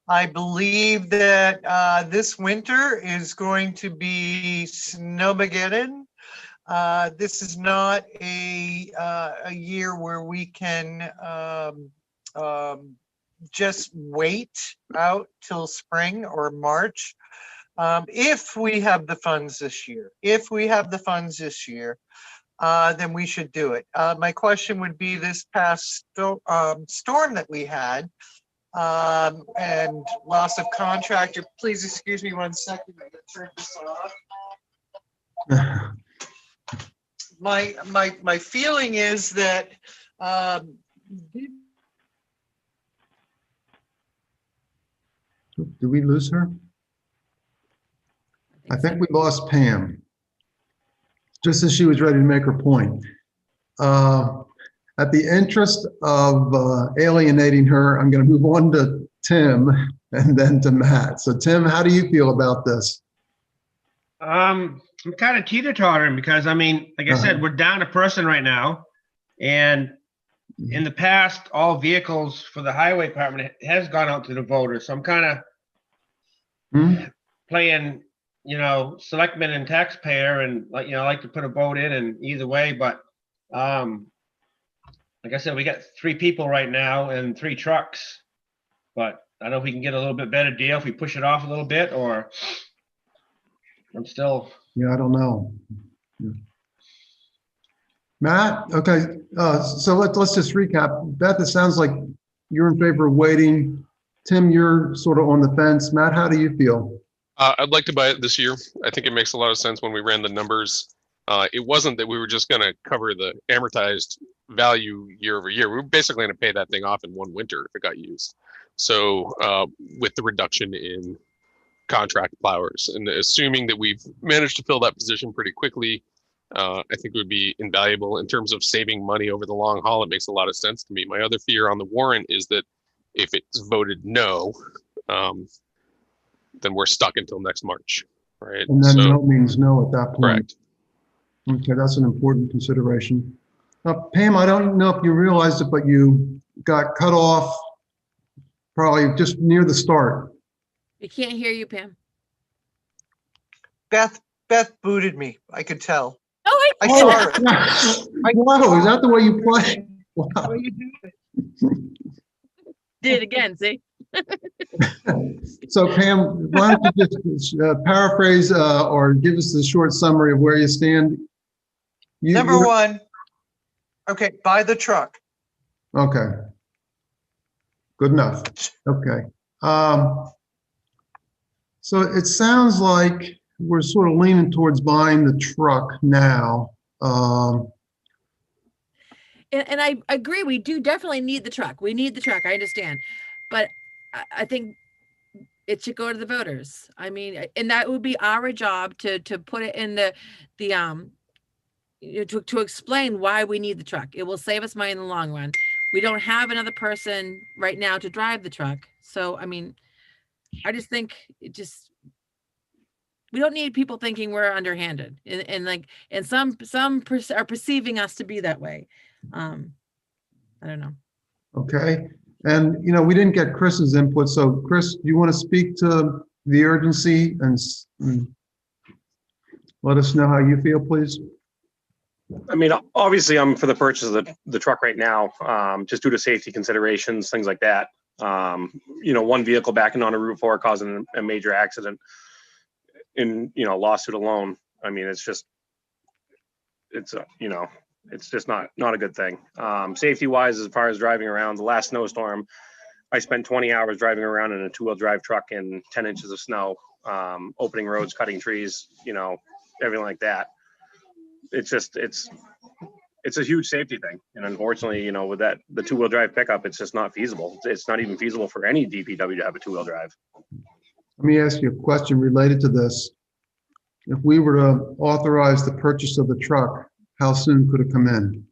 I believe that this winter is going to be snowmageddon. This is not a year where we can just wait out till spring or March. If we have the funds this year, then we should do it. My question would be this past storm that we had and loss of contractor. Please excuse me 1 second. I'm gonna turn this off. My feeling is that did we lose her? I think we lost Pam, just as she was ready to make her point. At the interest of alienating her, I'm going to move on to Tim and then to Matt. So Tim, how do you feel about this? I'm kind of teeter-tottering because, I mean, like I said, we're down a person right now. And in the past, all vehicles for the highway department has gone out to the voters. So I'm kind of playing, you know, selectman and taxpayer, and like, you know, I like to put a vote in and either way, but like I said, we got 3 people right now and 3 trucks, but I don't know if we can get a little bit better deal if we push it off a little bit, or I'm still. Yeah, I don't know. Yeah. Matt, okay, so let's just recap. Beth, it sounds like you're in favor of waiting. Tim, you're sort of on the fence. Matt, how do you feel? I'd like to buy it this year. I think it makes a lot of sense when we ran the numbers. It wasn't that we were just going to cover the amortized value year over year. We were basically going to pay that thing off in one winter if it got used. So with the reduction in contract plowers, and assuming that we've managed to fill that position pretty quickly, I think it would be invaluable in terms of saving money over the long haul. It makes a lot of sense to me. My other fear on the warrant is that if it's voted no, then we're stuck until next March, right? And then no means no at that point. Correct. Okay, that's an important consideration. Pam, I don't know if you realized it, but you got cut off probably just near the start. We can't hear you, Pam. Beth booted me. I could tell. Oh, I saw her. Wow, is that the way you play? Wow. did it again, see? So Pam, why don't you just paraphrase or give us a short summary of where you stand? Number 1, okay, buy the truck. Okay. Good enough. Okay. So it sounds like we're sort of leaning towards buying the truck now. and I agree, we do definitely need the truck. We need the truck. I understand. But I think it should go to the voters. I mean, and that would be our job to put it in the, to explain why we need the truck. It will save us money in the long run. We don't have another person right now to drive the truck. So, I mean, I just think we don't need people thinking we're underhanded and some are perceiving us to be that way. I don't know. Okay. And, we didn't get Chris's input. So Chris, do you want to speak to the urgency and let us know how you feel, please? I mean, obviously I'm for the purchase of the truck right now, just due to safety considerations, things like that. One vehicle backing on a Route 4 causing a major accident in, lawsuit alone. I mean, it's just not a good thing. Safety wise, as far as driving around, the last snowstorm, I spent 20 hours driving around in a 2-wheel drive truck in 10 inches of snow, opening roads, cutting trees, everything like that. It's a huge safety thing. And unfortunately, with the 2-wheel drive pickup, it's just not feasible. It's not even feasible for any DPW to have a 2-wheel drive. Let me ask you a question related to this. If we were to authorize the purchase of the truck, how soon could it come in?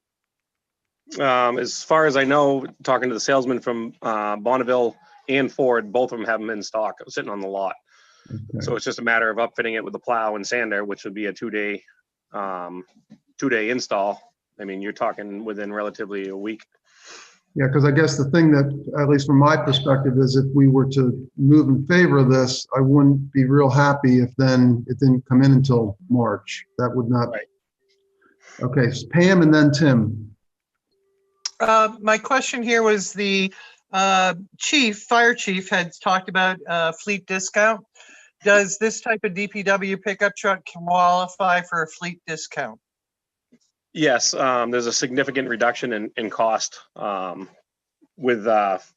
As far as I know, talking to the salesman from Bonneville and Ford, both of them have them in stock, sitting on the lot. Okay. So it's just a matter of upfitting it with the plow and sander, which would be a 2-day install. I mean, you're talking within relatively a week. Yeah, because I guess the thing that, at least from my perspective, is if we were to move in favor of this, I wouldn't be real happy if then it didn't come in until March. That would not. Right. Okay, so Pam and then Tim. My question here was the fire chief had talked about fleet discount. Does this type of DPW pickup truck qualify for a fleet discount? Yes, there's a significant reduction in cost with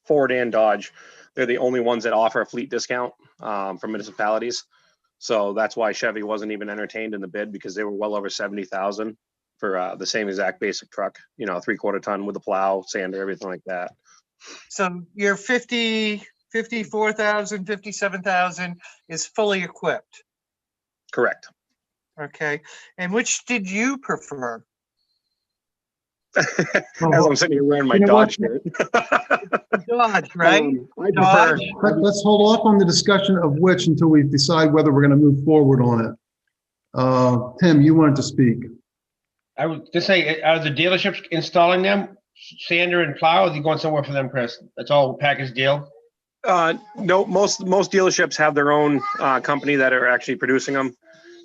Ford and Dodge. They're the only ones that offer a fleet discount for municipalities. So that's why Chevy wasn't even entertained in the bid, because they were well over 70,000 for the same exact basic truck, 3/4 ton with the plow, sander, everything like that. So your 54,000, 57,000 is fully equipped. Correct. Okay. And which did you prefer? As I'm sitting here wearing my Dodge shirt. Dodge, right? I prefer. Let's hold off on the discussion of which until we decide whether we're going to move forward on it. Tim, you wanted to speak. I would just say, are the dealerships installing them, sander and plow? Or are they going somewhere for them, Chris? That's all package deal? No, most dealerships have their own company that are actually producing them,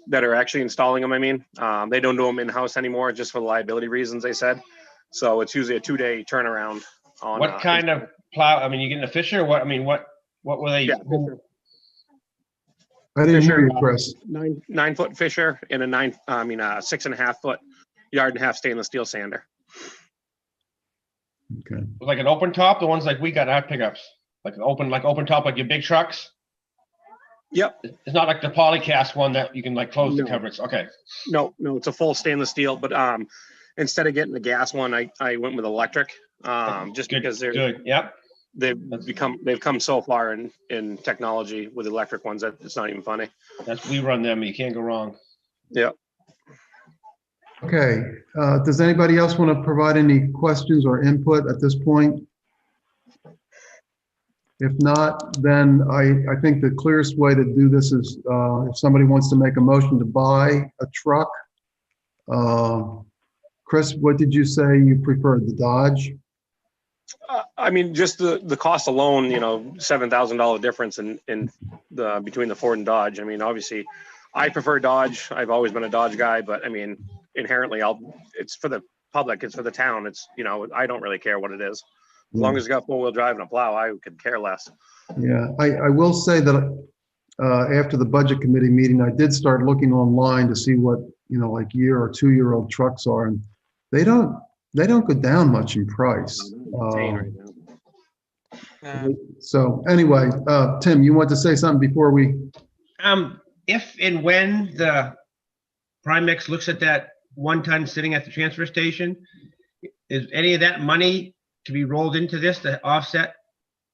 that are actually installing them. I mean, they don't do them in-house anymore, just for liability reasons, they said. So it's usually a 2-day turnaround. On What kind of plow? I mean, you getting a Fisher? What? I mean, what were they? Yeah, I didn't hear you, Chris. 9-foot Fisher and a 6.5-foot yard-and-a-half stainless steel sander. Okay. Like an open top, the ones like we got our pickups, like open top, like your big trucks. Yep. It's not like the polycast one that you can like close the covers. Okay. No, it's a full stainless steel, but instead of getting the gas one, I went with electric, just Good, because they're good. Yep. they've come so far in technology with electric ones that it's not even funny. We run them. You can't go wrong. Yeah. Okay. Does anybody else want to provide any questions or input at this point? If not, then I think the clearest way to do this is if somebody wants to make a motion to buy a truck. Chris, what did you say you preferred, the Dodge? I mean, just the cost alone, $7,000 difference in between the Ford and Dodge. I mean, obviously, I prefer Dodge. I've always been a Dodge guy, but I mean, inherently, it's for the public, it's for the town. It's I don't really care what it is. As long as it's got 4-wheel drive and a plow, I could care less. Yeah, I will say that after the budget committee meeting, I did start looking online to see what like 1 or 2-year-old trucks are, and they don't go down much in price. So anyway, Tim, you want to say something before we? If and when the Primex looks at that 1-ton sitting at the transfer station, is any of that money to be rolled into this to offset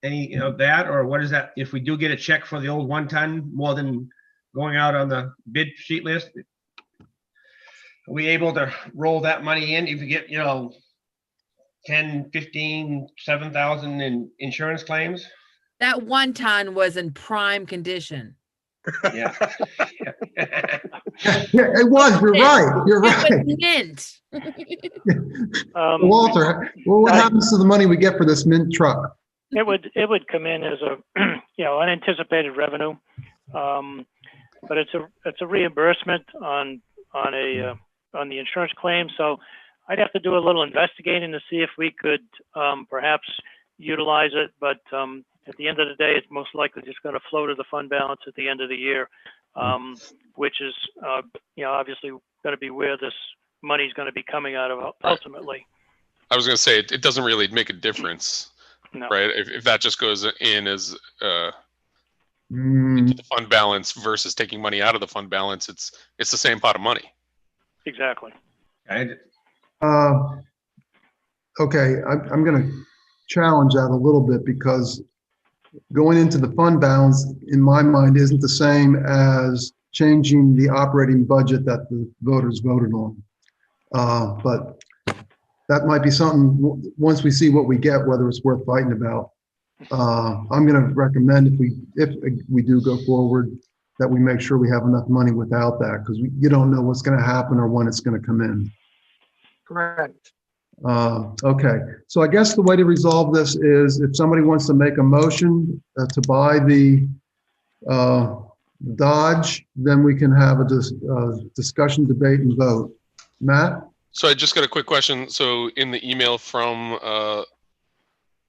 any of that, or what is that? If we do get a check for the old 1 ton, more than going out on the bid sheet list, are we able to roll that money in if you get, 10, 15, 7,000 in insurance claims? That 1 ton was in prime condition. Yeah. Yeah, it was, you're right, you're right. It was mint. Walter, well, what happens to the money we get for this mint truck? It would come in as a, unanticipated revenue. But it's a reimbursement on the insurance claim. So I'd have to do a little investigating to see if we could perhaps utilize it. But at the end of the day, it's most likely just going to flow to the fund balance at the end of the year, which is, obviously going to be where this money is going to be coming out of ultimately. I was going to say, it doesn't really make a difference, No. right? If that just goes in as Mm, into the fund balance versus taking money out of the fund balance, it's the same pot of money. Exactly. Okay, I'm gonna challenge that a little bit, because going into the fund balance, in my mind, isn't the same as changing the operating budget that the voters voted on. But that might be something, once we see what we get, whether it's worth fighting about. I'm gonna recommend if we do go forward, that we make sure we have enough money without that, because you don't know what's gonna happen or when it's gonna come in. Correct. Okay, so I guess the way to resolve this is if somebody wants to make a motion to buy the Dodge, then we can have a discussion, debate, and vote. Matt? So I just got a quick question. So in the email from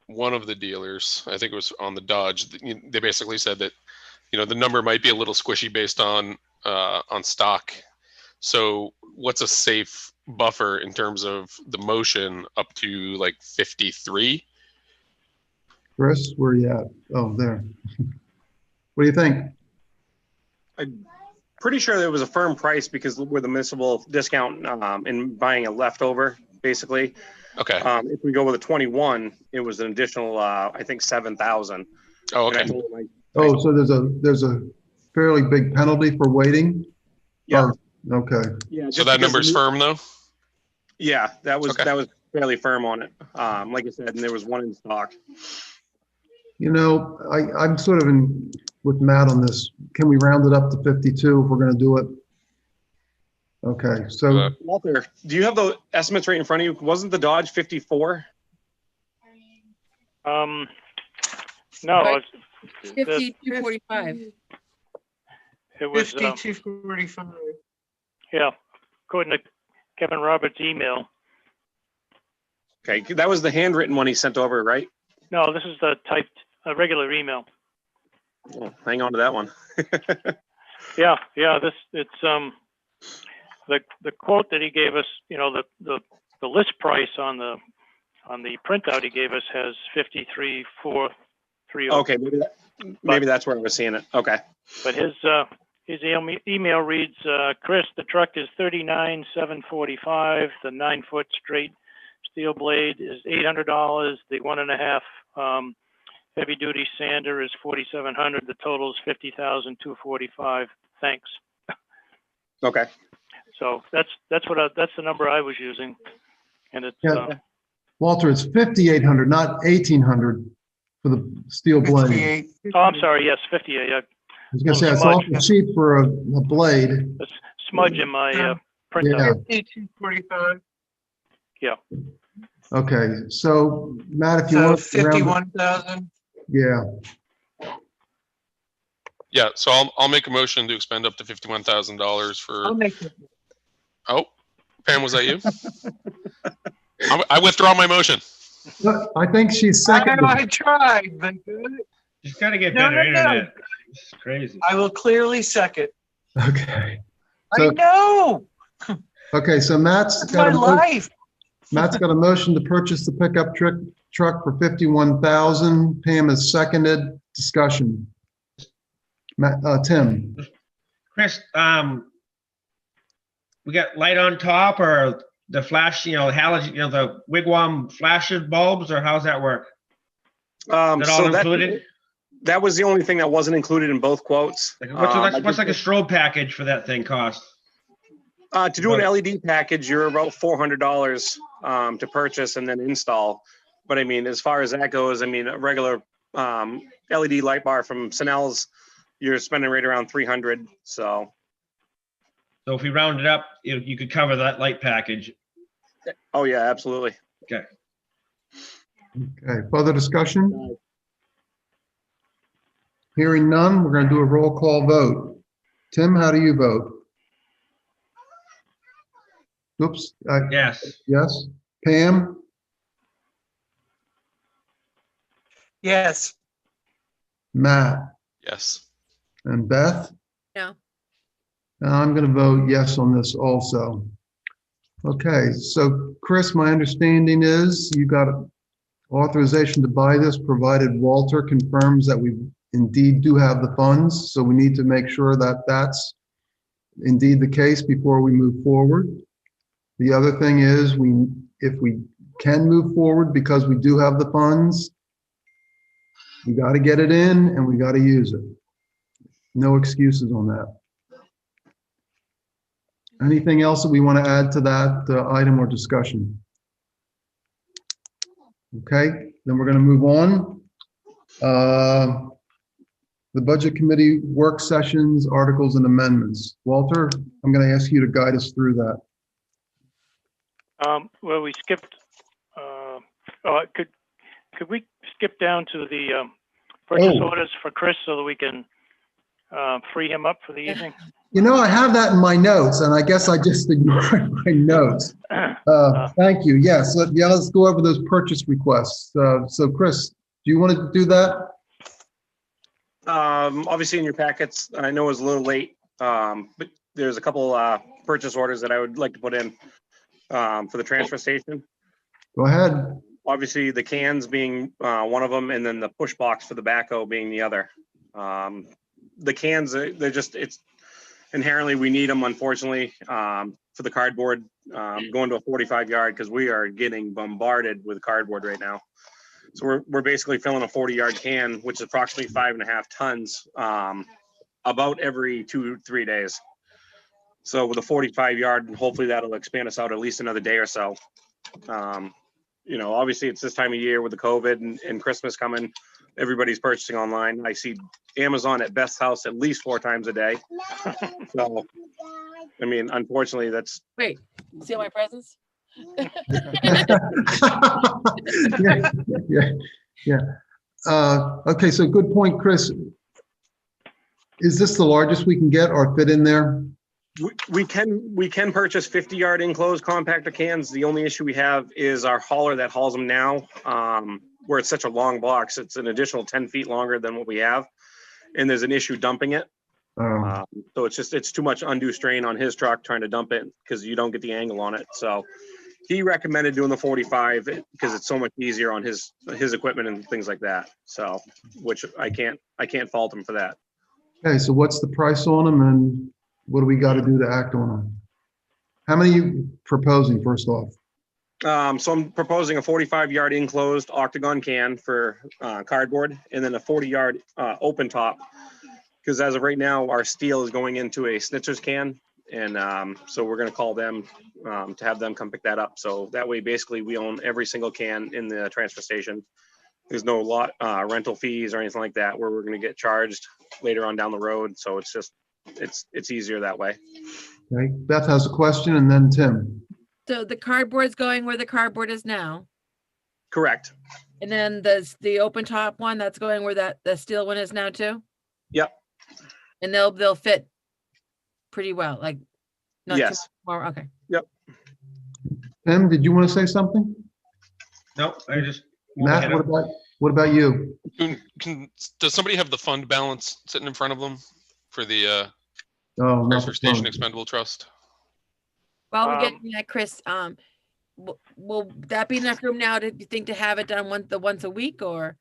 one of the dealers, I think it was on the Dodge, they basically said that, the number might be a little squishy based on stock. So what's a safe buffer in terms of the motion up to like 53? Chris, where are you at? Oh, there. What do you think? I'm pretty sure there was a firm price because with the municipal discount in buying a leftover, basically. Okay. If we go with a 21, it was an additional, I think 7,000. Oh, okay. Oh, so there's a fairly big penalty for waiting? Yeah. Oh, okay. Yeah. So that number's firm though? Yeah, that was Okay. that was fairly firm on it. Like I said, and there was one in stock. I'm sort of with Matt on this. Can we round it up to 52 if we're going to do it? Okay, so Walter, do you have the estimates right in front of you? Wasn't the Dodge 54? No, Right. it's 5245. it was 5245. yeah, according to Kevin Roberts' email. Okay, that was the handwritten one he sent over, right? No, this is the typed regular email. Oh, hang on to that one. Yeah, it's the quote that he gave us, the list price on the printout he gave us has 53,430. Okay, maybe that's where I was seeing it. Okay. But his email reads, Chris, the truck is 39,745. The 9-foot straight steel blade is $800. The 1.5 heavy duty sander is 4,700. The total is 50,245. Thanks. Okay. So that's the number I was using, and it's Walter, it's 5,800, not 1,800 for the steel blade. 58. oh, I'm sorry, yes, 58. I was gonna say, it's awful cheap for a blade. A smudge in my Yeah. printout. 5245. Okay, so Matt, if you So want. to round it- 51,000. Yeah, Yeah. So I'll make a motion to expend up to $51,000 I'll for. make it. Oh, Pam, was that you? I withdraw my motion. Look, I think she's second. I tried, but Just gotta get No, better no, no. internet. It's crazy. I will clearly second. Okay, I So- know. okay, so Matt's That's got my a life. Matt's got a motion to purchase the pickup truck for 51,000. Pam is seconded. Discussion. Tim. Chris, we got light on top or the flash, halogen, the wigwam flasher bulbs, or how's that work? Is that all included? That was the only thing that wasn't included in both quotes. Like, what's like a strobe package for that thing cost? To do an LED package, you're about $400 to purchase and then install. But I mean, as far as that goes, I mean, a regular LED light bar from Snell's, you're spending right around 300. So if we round it up, you could cover that light package. Oh yeah, absolutely. Okay. Okay, further discussion? Hearing none, we're going to do a roll call vote. Tim, how do you vote? Oops. Yes. Yes. Pam? Yes. Matt? Yes. And Beth? No. And I'm going to vote yes on this also. Okay, so Chris, my understanding is you got authorization to buy this provided Walter confirms that we indeed do have the funds. So we need to make sure that that's indeed the case before we move forward. The other thing is if we can move forward because we do have the funds, we got to get it in and we got to use it. No excuses on that. Anything else that we want to add to that item or discussion? Okay, then we're going to move on. The Budget Committee work sessions, articles, and amendments. Walter, I'm going to ask you to guide us through that. Well, we skipped, could we skip down to the purchase orders for Chris so that we can free him up for the evening? You know, I have that in my notes, and I guess I just ignored my notes. Thank you. Yes, let's go over those purchase requests. So, Chris, do you want to do that? Obviously in your packets, I know it was a little late, but there's a couple purchase orders that I would like to put in for the transfer station. Go ahead. Obviously the cans being one of them, and then the push box for the backhoe being the other. The cans, it's inherently we need them, unfortunately, for the cardboard, going to a 45 yard because we are getting bombarded with cardboard right now. So we're basically filling a 40-yard can, which is approximately 5.5 tons, about every 2-3 days. So with a 45-yard, hopefully that'll expand us out at least another day or so. Obviously it's this time of year with the COVID and Christmas coming, everybody's purchasing online. I see Amazon at Beth's house at least 4 times a day. So, I mean, unfortunately, that's. Wait, see all my presents? Yeah. Okay, so good point, Chris. Is this the largest we can get or fit in there? We can purchase 50-yard enclosed compactor cans. The only issue we have is our hauler that hauls them now, where it's such a long box. It's an additional 10 feet longer than what we have, and there's an issue dumping it. So it's too much undue strain on his truck trying to dump it because you don't get the angle on it. So he recommended doing the 45 because it's so much easier on his equipment and things like that. So, which I can't fault him for that. Okay, so what's the price on them and what do we got to do to act on them? How many are you proposing first off? So I'm proposing a 45-yard enclosed octagon can for cardboard, and then a 40-yard open top. Because as of right now, our steel is going into a Schnitzer's can, and so we're going to call them to have them come pick that up. So that way, basically, we own every single can in the transfer station. There's no rental fees or anything like that, where we're going to get charged later on down the road. So it's just it's easier that way. Okay, Beth has a question, and then Tim. So the cardboard's going where the cardboard is now, Correct. and then the open top one that's going where the steel one is now too. Yep. And they'll fit pretty well, like not Yes. too more. Okay. Yep. Tim, did you want to say something? Nope, I just. Matt, what about you? Does somebody have the fund balance sitting in front of them for the Oh, not transfer the station phone. expendable trust? While we get that, Chris, will that be enough room now to you think to have it done once a week or?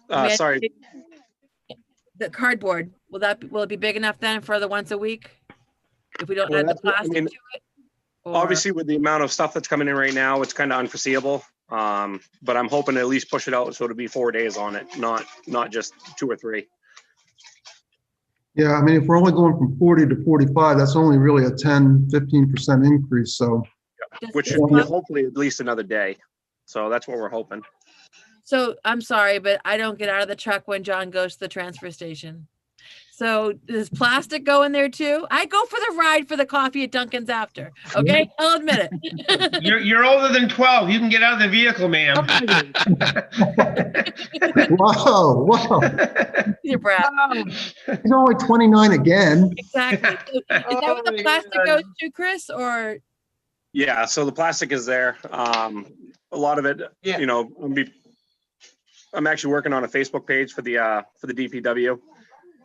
I mean, Sorry. The cardboard, will it be big enough then for the once a week? If we don't Well, add the that's what- I plastic mean, to it? Or, Obviously, with the amount of stuff that's coming in right now, it's kind of unforeseeable. But I'm hoping to at least push it out so it'll be 4 days on it, not just 2 or 3. Yeah, I mean, if we're only going from 40 to 45, that's only really a 10, 15% increase. So, Which does should be this- hopefully at least another day. So that's what we're hoping. so I'm sorry, but I don't get out of the truck when John goes to the transfer station. So does plastic go in there too? I go for the ride for the coffee at Dunkin's after. Okay, I'll admit it. You're older than 12. You can get out of the vehicle, ma'am. whoa. Your breath. He's only 29 again. Exactly. So is that what the Oh, plastic yeah. goes to, Chris? Or Yeah, so the plastic is there. A lot of it, Yeah. you know, I'm actually working on a Facebook page for the DPW.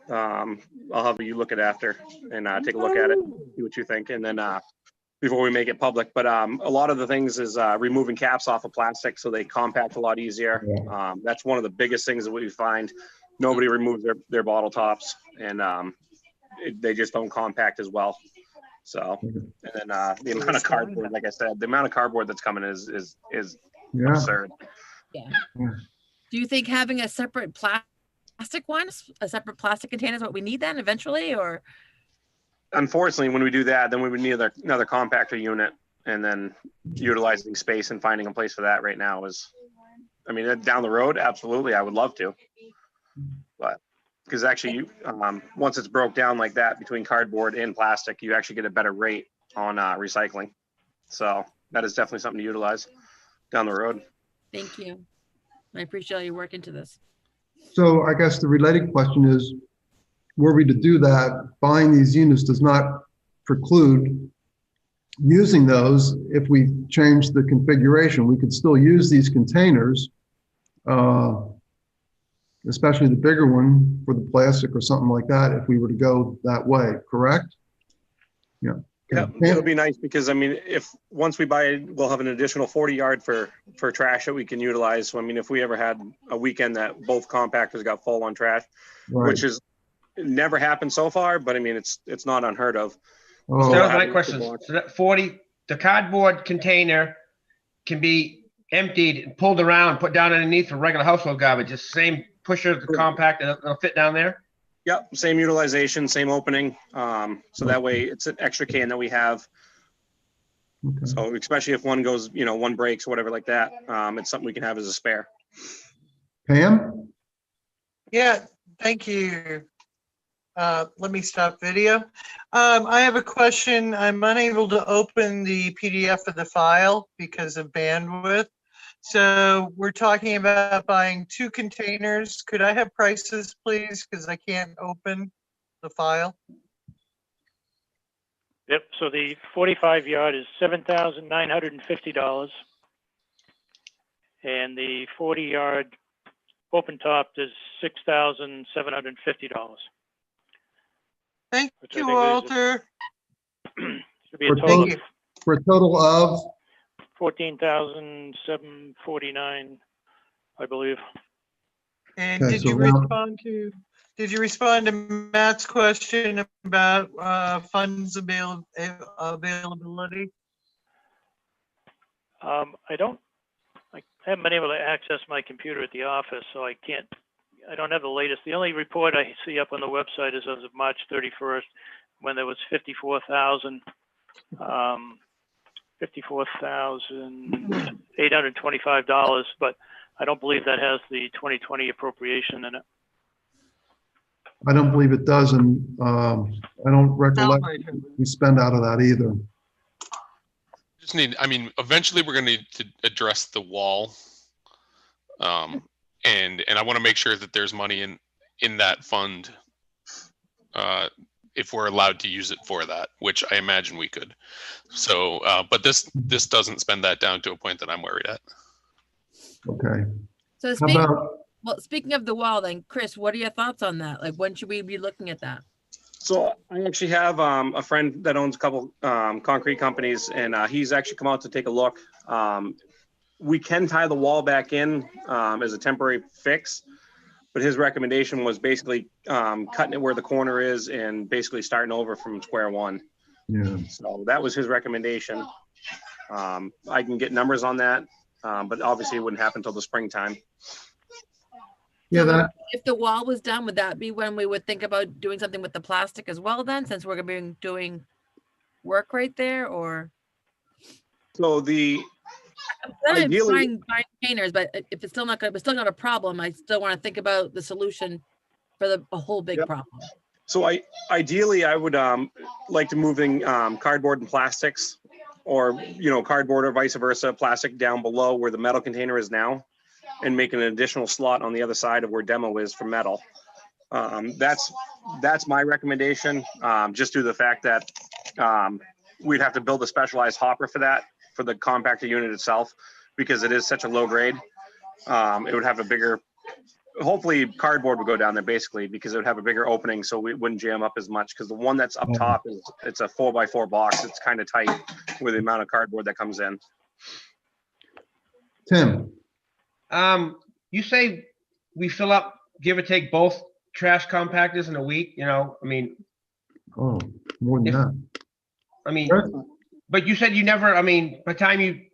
I'll have you look at it after and take a look at it, see what you think, and then before we make it public. But a lot of the things is removing caps off of plastic so they compact a lot easier. That's one of the biggest things that we find. Nobody removes their bottle tops, and they just don't compact as well. So, and then the amount of cardboard, like I said, the amount of cardboard that's coming is Yeah. absurd. yeah. Yeah. Do you think having a separate plastic one, a separate plastic container is what we need then eventually, or? Unfortunately, when we do that, then we would need another compactor unit, and then utilizing space and finding a place for that right now is, I mean, down the road, absolutely, I would love to. But because actually, once it's broke down like that between cardboard and plastic, you actually get a better rate on recycling. So that is definitely something to utilize down the road. Thank you. I appreciate all your work into this. So I guess the related question is, were we to do that, buying these units does not preclude using those if we change the configuration. We could still use these containers, especially the bigger one for the plastic or something like that, if we were to go that way, correct? Yeah. Yeah, it'll be nice because I mean, if once we buy it, we'll have an additional 40-yard for trash that we can utilize. So I mean, if we ever had a weekend that both compactors got full on trash, Right. which is never happened so far, but I mean, it's not unheard of. Oh, So that was my having question. to So that 40, the cardboard container can be emptied and pulled around, put down underneath for regular household garbage. Just same pusher, the compact, and it'll fit down there. Yep, same utilization, same opening. So that way it's an extra can that we have. okay. So especially if one goes, you know, one breaks or whatever like that, it's something we can have as a spare. Pam? Yeah, thank you. Let me stop video. I have a question. I'm unable to open the PDF of the file because of bandwidth. So we're talking about buying 2 containers. Could I have prices, please? Because I can't open the file. Yep, so the 45-yard is $7,950. And the 40-yard open top is $6,750. Thank Which I you, think is- Walter. Should be a For total Thank of you. For a total of, $14,749, I believe. And Okay, did so you now- respond to Matt's question about funds availability? I haven't been able to access my computer at the office, so I don't have the latest. The only report I see up on the website is as of March 31st, when there was $54,825, but I don't believe that has the 2020 appropriation in it. I don't believe it does, and I don't recollect we spend out of that either. Just need, I mean, eventually we're gonna need to address the wall. And I want to make sure that there's money in that fund, if we're allowed to use it for that, which I imagine we could. So, but this doesn't spend that down to a point that I'm worried at. Okay. So How about, speaking of the wall, then, Chris, what are your thoughts on that? Like, when should we be looking at that? So I actually have a friend that owns a couple concrete companies, and he's actually come out to take a look. We can tie the wall back in as a temporary fix, but his recommendation was basically cutting it where the corner is and basically starting over from square one. Yeah. So that was his recommendation. I can get numbers on that, but obviously it wouldn't happen until the springtime. Yeah, So that, if the wall was done, would that be when we would think about doing something with the plastic as well then, since we're gonna be doing work right there, or? So the, I'm Ideally- buying containers, but if it's still not gonna, it's still not a problem, I still want to think about the solution for a whole big Yep. problem. so ideally I would like to moving cardboard and plastics, or cardboard or vice versa, plastic down below where the metal container is now, and make an additional slot on the other side of where demo is for metal. That's my recommendation, just due to the fact that we'd have to build a specialized hopper for that, for the compactor unit itself, because it is such a low grade. It would have a bigger, hopefully cardboard would go down there basically, because it would have a bigger opening so we wouldn't jam up as much, because the one that's up top it's a 4x4 box. It's kind of tight with the amount of cardboard that comes in. Tim, You say we fill up, give or take, both trash compactors in a week, I mean, oh, more than If- that. Chris? but you said you never, I mean, by the time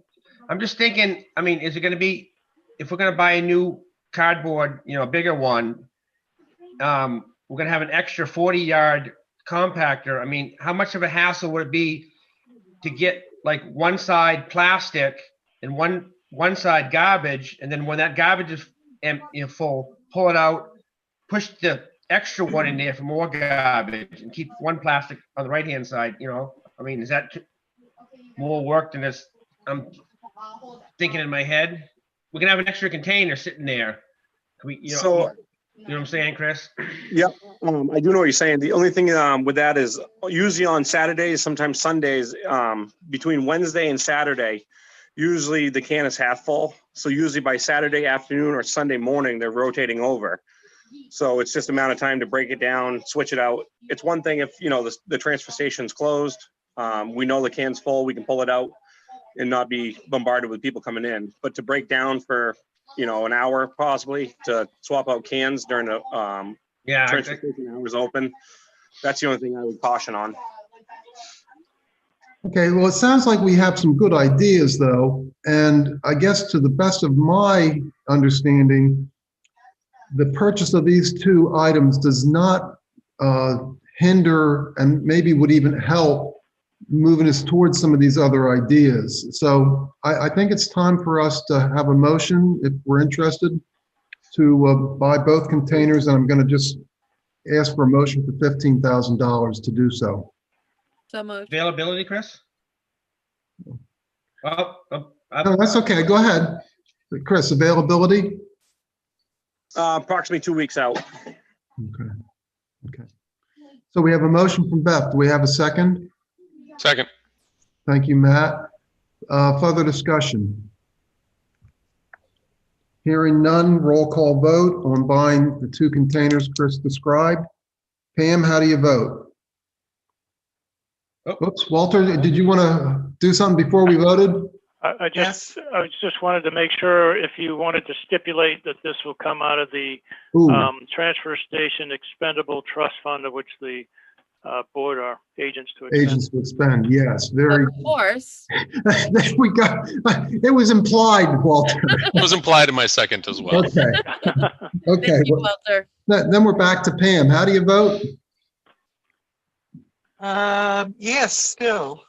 I'm just thinking, I mean, is it gonna be, if we're gonna buy a new cardboard, a bigger one, we're gonna have an extra 40-yard compactor. I mean, how much of a hassle would it be to get like one side plastic and one side garbage, and then when that garbage is full, pull it out, push the extra one in there for more garbage, and keep one plastic on the right-hand side, I mean, is that more work than this? I'm thinking in my head. We're gonna have an extra container sitting there. Can we, So you know what I'm saying, Chris? Yep, I do know what you're saying. The only thing with that is usually on Saturdays, sometimes Sundays, between Wednesday and Saturday, usually the can is half full. So usually by Saturday afternoon or Sunday morning, they're rotating over. So it's just amount of time to break it down, switch it out. It's one thing if, the transfer station's closed, we know the can's full, we can pull it out and not be bombarded with people coming in. But to break down for, an hour possibly, to swap out cans during the Yeah, transfer station hours open, that's the only thing I would caution on. Okay, well, it sounds like we have some good ideas though. And I guess to the best of my understanding, the purchase of these two items does not hinder and maybe would even help moving us towards some of these other ideas. So I think it's time for us to have a motion, if we're interested, to buy both containers. And I'm going to just ask for a motion for $15,000 to do so. So moved. availability, Chris? Well, No, that's okay. Go ahead. Chris, availability? Approximately 2 weeks out. Okay. Okay. So we have a motion from Beth. Do we have a second? Second. Thank you, Matt. Further discussion? Hearing none, roll call vote on buying the two containers Chris described. Pam, how do you vote? Oh. Oops, Walter, did you want to do something before we voted? I Yes. just wanted to make sure if you wanted to stipulate that this will come out of the Ooh, transfer station expendable trust fund, of which the board are agents to expend. agents to expend, yes, very. Of course. We got, it was implied, Walter. It was implied in my second as well. Okay, okay. Thank you, well, Walter. Then we're back to Pam. How do you vote? Yes, still.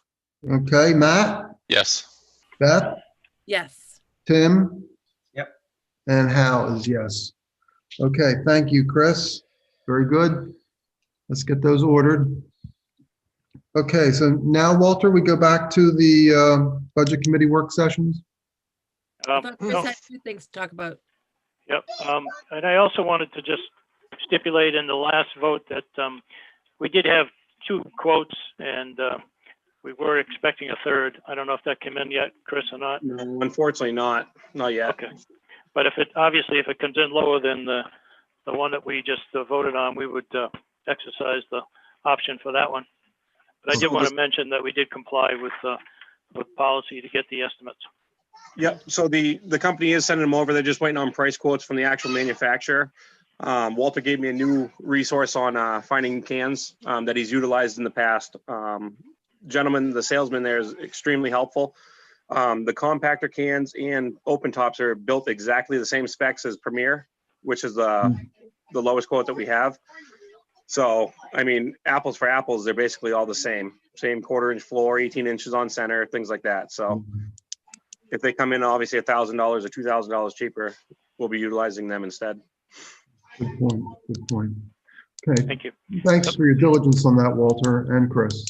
Okay, Matt, Yes. Beth, Yes. Tim? Yep. And Hal is yes. Okay, thank you, Chris. Very good. Let's get those ordered. Okay, so now, Walter, we go back to the Budget Committee work sessions. I thought Chris No. had two things to talk about. Yep, and I also wanted to just stipulate in the last vote that we did have two quotes, and we were expecting a third. I don't know if that came in yet, Chris, or not. No, unfortunately not yet. Okay, but if it comes in lower than the one that we just voted on, we would exercise the option for that one. But I did want to mention that we did comply with policy to get the estimates. Yep, so the company is sending them over. They're just waiting on price quotes from the actual manufacturer. Walter gave me a new resource on finding cans that he's utilized in the past. gentleman, the salesman there is extremely helpful. The compactor cans and open tops are built exactly the same specs as Premier, which is the lowest quote that we have. So, I mean, apples for apples, they're basically all the same 1/4 inch floor, 18 inches on center, things like that. So if they come in obviously $1,000 or $2,000 cheaper, we'll be utilizing them instead. Good point. Good point. Okay. Thank you. Thanks for your diligence on that, Walter and Chris.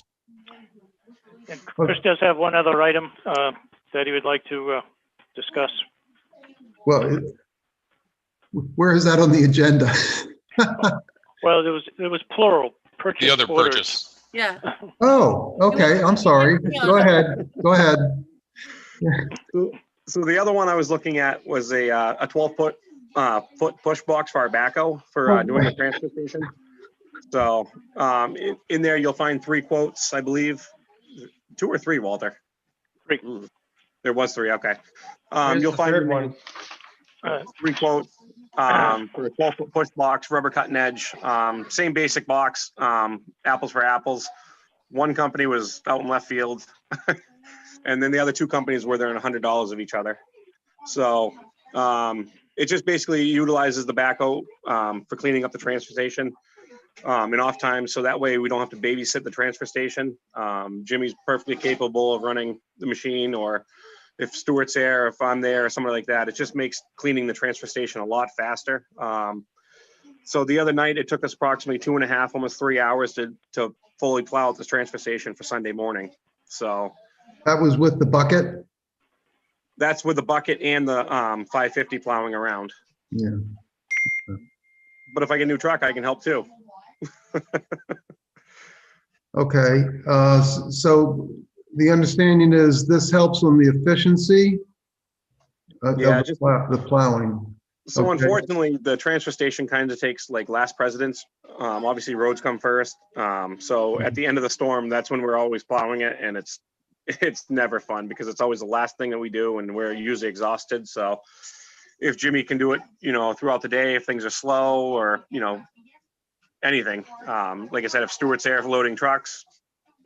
And Chris does have one other item that he would like to discuss. Well, where is that on the agenda? Well, it was plural. Purchase The other orders. purchase. Yeah. Oh, okay. I'm sorry. Go ahead. Go ahead. So the other one I was looking at was a 12-foot foot push box for our backhoe for doing the transfer station. So in there, you'll find 3 quotes, I believe. 2 or 3, Walter? 3. There was 3, okay. Where's You'll the find third one? 3 quotes for a 12-foot push box, rubber cutting edge, same basic box, apples for apples. One company was out in left field, and then the other 2 companies were there in $100 of each other. So it just basically utilizes the backhoe for cleaning up the transfer station in off time, so that way we don't have to babysit the transfer station. Jimmy's perfectly capable of running the machine, or if Stuart's there, if I'm there, or somebody like that, it just makes cleaning the transfer station a lot faster. So the other night, it took us approximately 2.5, almost 3 hours to fully plow out this transfer station for Sunday morning. So That was with the bucket? that's with the bucket and the 550 plowing around. Yeah. But if I get a new truck, I can help too. Okay. So the understanding is this helps on the efficiency of Yeah, the plowing. So Okay. unfortunately, the transfer station kind of takes like last precedence. Obviously, roads come first. So at the end of the storm, that's when we're always plowing it, and it's never fun because it's always the last thing that we do, and we're usually exhausted. So if Jimmy can do it, throughout the day, if things are slow or anything, like I said, if Stuart's there loading trucks,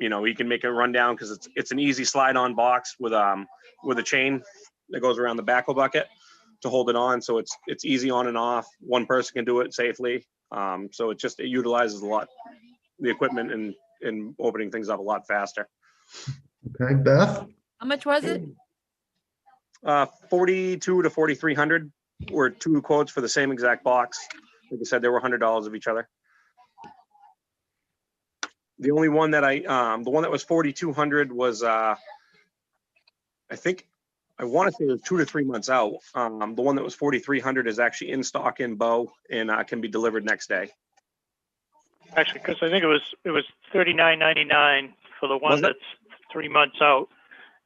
he can make it run down because it's an easy slide-on box with a chain that goes around the backhoe bucket to hold it on, so it's easy on and off. One person can do it safely. So it utilizes the equipment and opening things up a lot faster. Okay, Beth? How much was it? 4,200 to 4,300 were 2 quotes for the same exact box. Like I said, they were $100 of each other. The only one that the one that was 4,200 was, I want to say it was 2 to 3 months out. The one that was 4,300 is actually in stock in Bow and can be delivered next day. Actually, because I think it was $39.99 for the one that's 3 months out,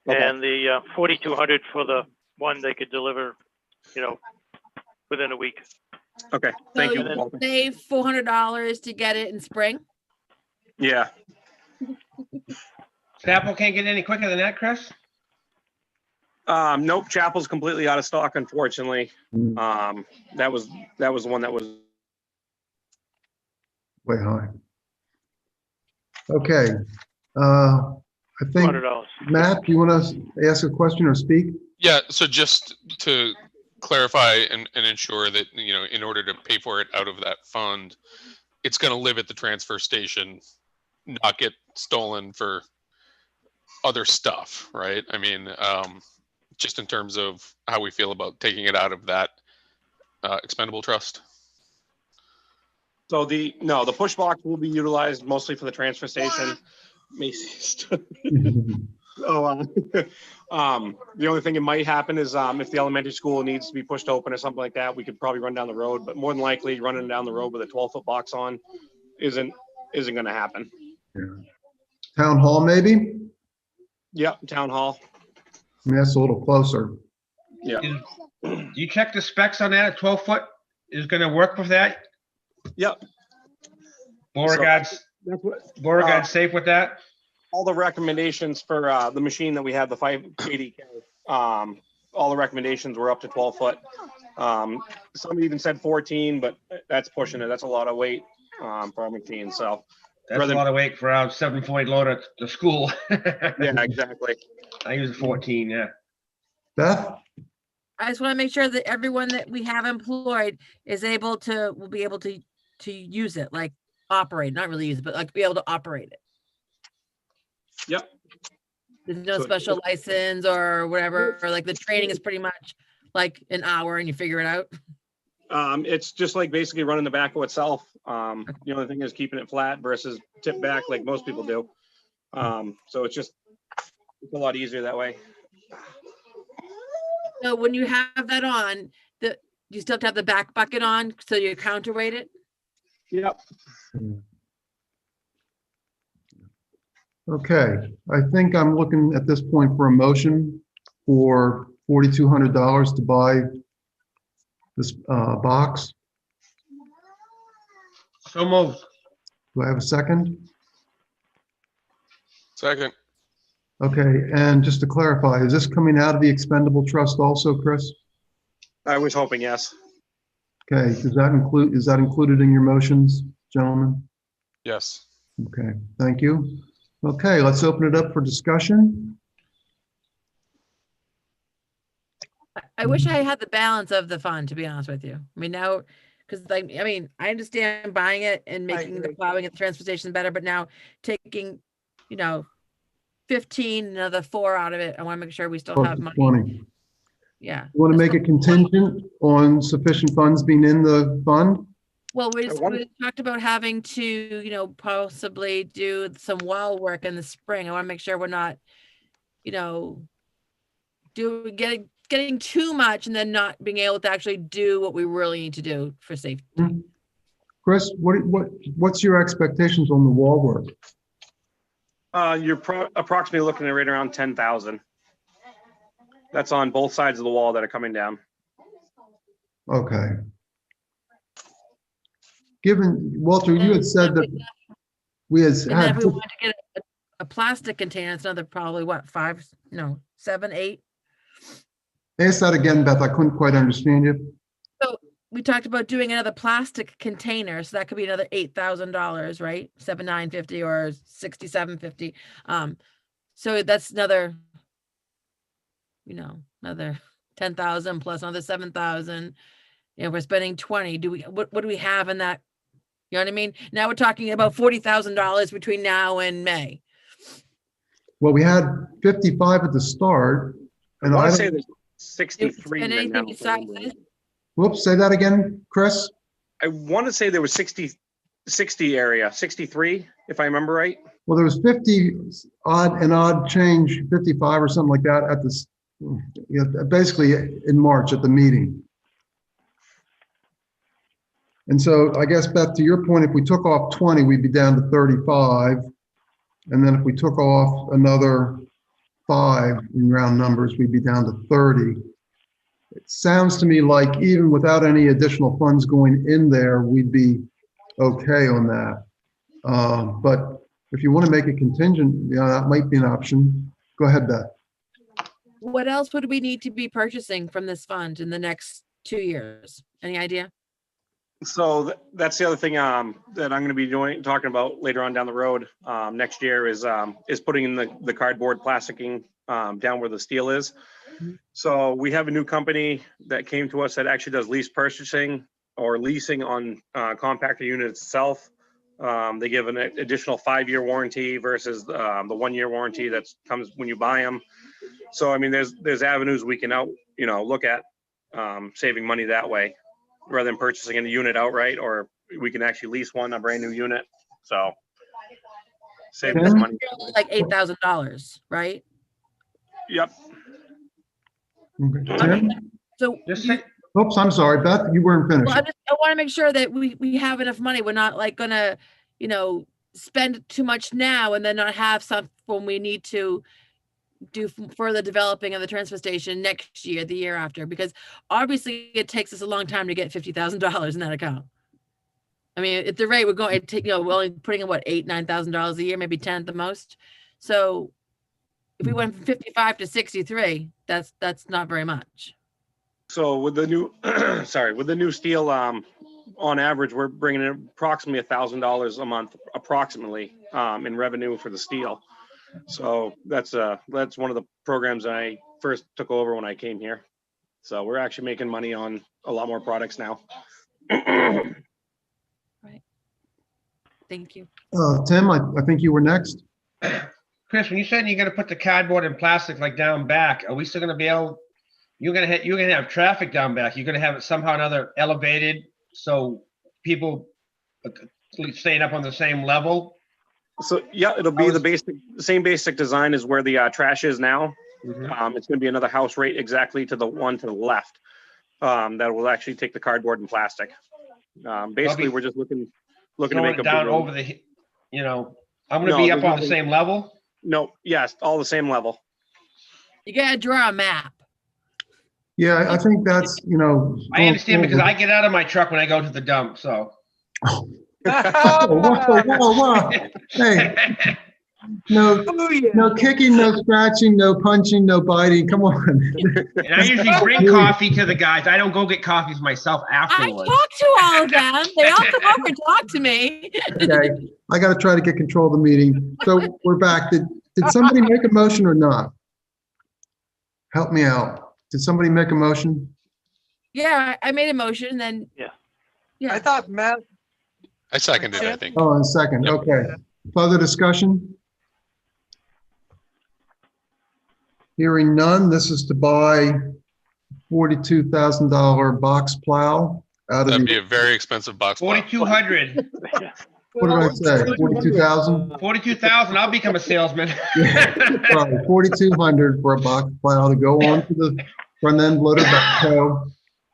Okay. and the $4,200 for the one they could deliver, within a week. Okay, thank So you. Walter. Save $400 to get it in spring. Yeah, Snapple can't get any quicker than that, Chris? nope, Chapel's completely out of stock, unfortunately. Mm, That was the one that was. way high. Okay. I think, $200. Matt, do you want to ask a question or speak? Yeah, so just to clarify and ensure that, in order to pay for it out of that fund, it's going to live at the transfer station, not get stolen for other stuff, right? I mean, just in terms of how we feel about taking it out of that expendable trust. So the push box will be utilized mostly for the transfer station. Macy's. The only thing that might happen is if the elementary school needs to be pushed open or something like that, we could probably run down the road. But more than likely, running down the road with a 12-foot box on isn't going to happen. Yeah. Town hall, maybe? Yep, town hall. I mean, that's a little closer. Yeah. You check the specs on that? 12-foot is going to work with that? Yep. Beauregard's That's what safe with that? all the recommendations for the machine that we have, the 580K. All the recommendations were up to 12 foot. Some even said 14, but that's pushing it. That's a lot of weight for our machine. So That's Rather- a lot of weight for our 740 loader to school. Yeah, exactly. I use a 14, yeah. Beth? I just want to make sure that everyone that we have employed will be able to use it, like operate, not really use it, but like be able to operate it. Yep. There's no So- special license or whatever, or like the training is pretty much like an hour and you figure it out. It's just like basically running the backhoe itself. The only thing is keeping it flat versus tip back like most people do. So it's a lot easier that way. So when you have that on, you still have to have the back bucket on, so you counterweight it? Yep. Okay, I think I'm looking at this point for a motion for $4,200 to buy this box. So moved. Do I have a second? Second. Okay, and just to clarify, is this coming out of the expendable trust also, Chris? I was hoping, yes. Okay, is that included in your motions, gentlemen? Yes. Okay, thank you. Okay, let's open it up for discussion. I wish I had the balance of the fund, to be honest with you. I mean, now, because like, I mean, I understand buying it and making the agree. plowing at the transfer station better, but now taking, 15, another 4 out of it, I want to make sure we still have money. 20. Yeah. You want to That's make it contingent on sufficient funds being in the fund? Well, we wonder- talked about having to, possibly do some wall work in the spring. I want to make sure we're not, getting too much and then not being able to actually do what we really need to do for safety. Chris, what's your expectations on the wall work? You're approximately looking at right around 10,000. That's on both sides of the wall that are coming down. Okay. Given, Walter, you had said that we had And then had, if we want to get a plastic container, it's another probably what, 7, 8? ask that again, Beth, I couldn't quite understand you. So we talked about doing another plastic container, so that could be another $8,000, right? 7,950 or 6,750. So that's another, another 10,000 plus another 7,000. We're spending 20. What do we have in that? You know what I mean? Now we're talking about $40,000 between now and May. Well, we had 55 at the start, and I I want to say don't, there's 63 And right anything now. besides this? whoops, say that again, Chris? I want to say there was 60 area, 63, if I remember right. Well, there was 50 odd change, 55 or something like that at this, basically in March at the meeting. And so I guess, Beth, to your point, if we took off 20, we'd be down to 35. And then if we took off another 5 in round numbers, we'd be down to 30. It sounds to me like even without any additional funds going in there, we'd be okay on that. But if you want to make it contingent, that might be an option. Go ahead, Beth. What else would we need to be purchasing from this fund in the next 2 years? Any idea? So that's the other thing that I'm going to be talking about later on down the road next year is putting in the cardboard plasticking down where the steel is. Mhm. So we have a new company that came to us that actually does lease purchasing or leasing on compactor units itself. They give an additional 5-year warranty versus the 1-year warranty that comes when you buy them. So I mean, there's avenues we can look at saving money that way, rather than purchasing a unit outright, or we can actually lease a brand new unit. So saving some money. Like $8,000, right? Yep. Okay. Tim? So Just you- say, Oops, I'm sorry, Beth, you weren't well, finished. I want to make sure that we have enough money. We're not like gonna, spend too much now and then not have some when we need to do further developing of the transfer station next year, the year after, because obviously it takes us a long time to get $50,000 in that account. I mean, at the rate we're going, we're only putting in what, $8,000-9,000 a year, maybe 10 at the most. So if we went from 55 to 63, that's not very much. So with the new, with the new steel, on average, we're bringing in approximately $1,000 a month, approximately, in revenue for the steel. So that's one of the programs that I first took over when I came here. So we're actually making money on a lot more products now. Thank you. Tim, I think you were next. Chris, when you said you're gonna put the cardboard and plastic like down back, are we still gonna be able, you're gonna have traffic down back, you're gonna have it somehow or another elevated, so people staying up on the same level? So yeah, it'll be the same basic design as where the trash is now. Mhm. It's going to be another house right exactly to the one to the left. That will actually take the cardboard and plastic. Basically, we're just looking to Throwing make it a down big road. over the, I'm gonna No, be up there's on the nothing- same level. No, yes, all the same level. You gotta draw a map. Yeah, I think that's, I understand because I get out of my truck when I go to the dump, so. Whoa, whoa, whoa, whoa. Hey, no, Oh, yeah. no kicking, no scratching, no punching, no biting. Come on. And I usually bring coffee to the guys. I don't go get coffees myself I afterwards. talked to all of them. They all come over and talk to me. Okay, I got to try to get control of the meeting. So we're back. Did somebody make a motion or not? Help me out. Did somebody make a motion? Yeah, I made a motion, then. Yeah. Yeah. I thought Matt, I seconded it, I think. Oh, in a second. Yep. Okay. Further discussion? Hearing none, this is to buy $42,000 box plow out of That'd be the, a very expensive box plow. 4,200. what did I say? 42,000? 42,000. I'll become a salesman. Sorry, 4,200 for a box plow to go on to the front end loader backhoe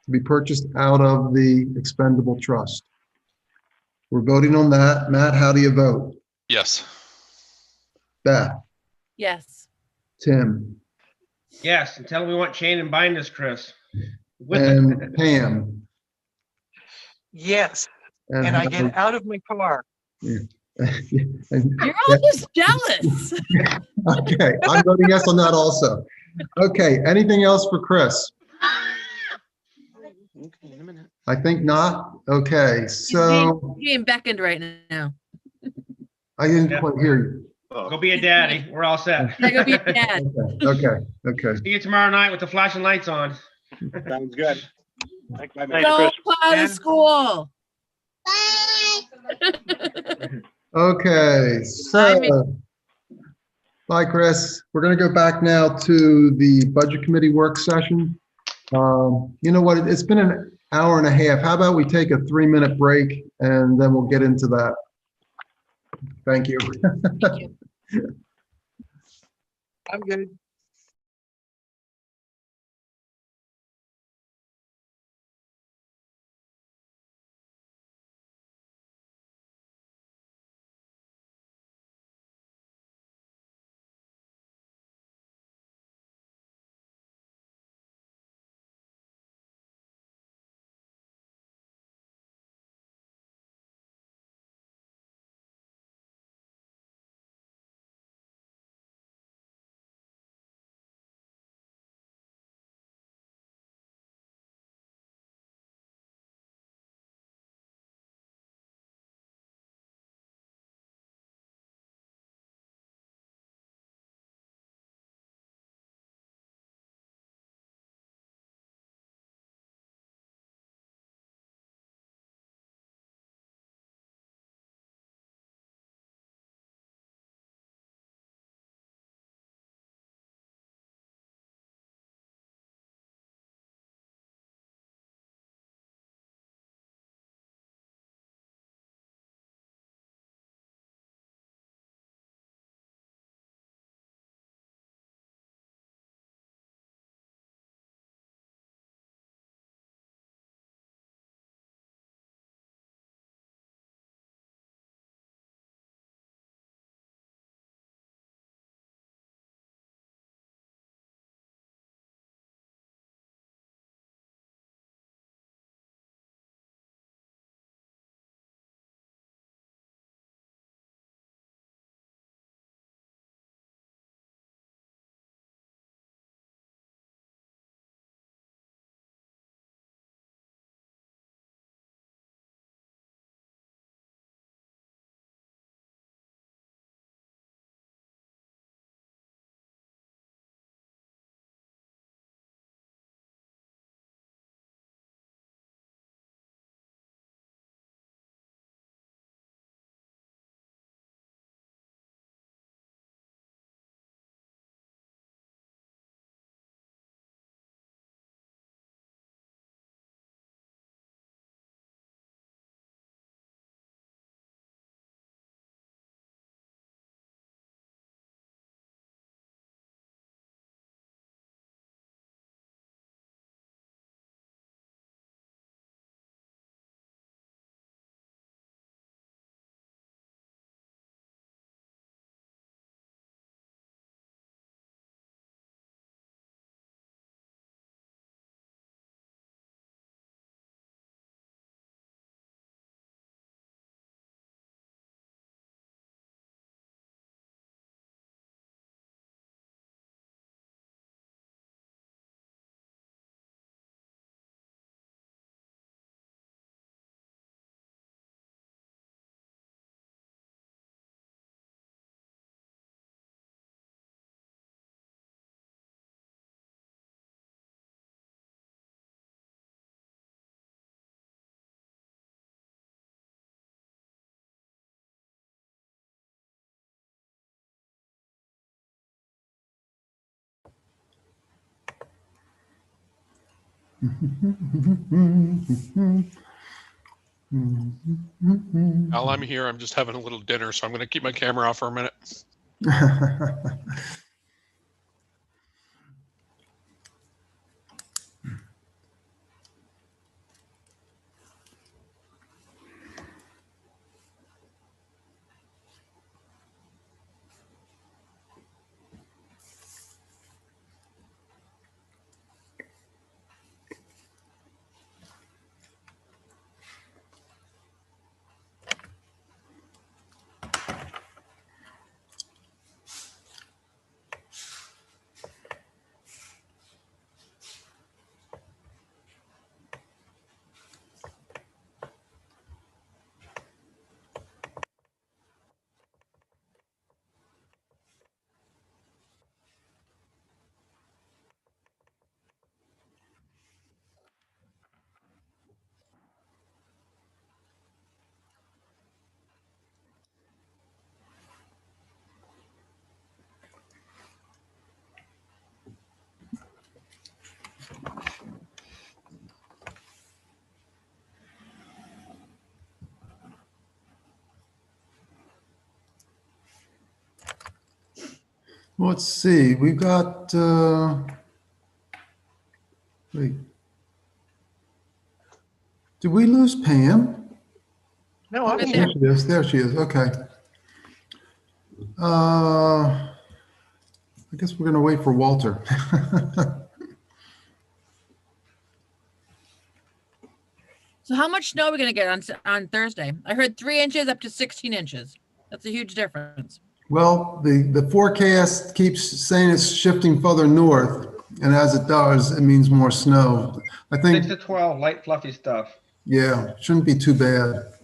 to be purchased out of the expendable trust. We're voting on that. Matt, how do you vote? Yes. Beth, Yes. Tim, Yes, and tell them we want chain and binders, Chris. and Pam. yes, and I get out of my car. and- You're all just jealous. Okay, I'm voting yes on that also. Okay, anything else for Chris? Okay, in a minute. I think not. Okay, so He's being beckoned right now. I didn't Yeah. quite hear you. Go be a daddy. We're all set. I go be dad. Okay. See you tomorrow night with the flashing lights on. Sounds good. Thanks, Bye, Chris. Don't plow the And- school. Okay, so, bye, Chris. We're gonna go back now to the Budget Committee work session. You know what, it's been an hour and a half. How about we take a 3-minute break and then we'll get into that? Thank you. I'm good. While I'm here, I'm just having a little dinner, so I'm going to keep my camera off for a minute. Let's see, we've got, wait. Did we lose Pam? No, I'm Right here. There she is, there she is, okay. I guess we're gonna wait for Walter. So how much snow are we gonna get on Thursday? I heard 3 inches up to 16 inches. That's a huge difference. Well, the forecast keeps saying it's shifting further north, and as it does, it means more snow. I 6 think, to 12, light fluffy stuff. yeah, shouldn't be too bad.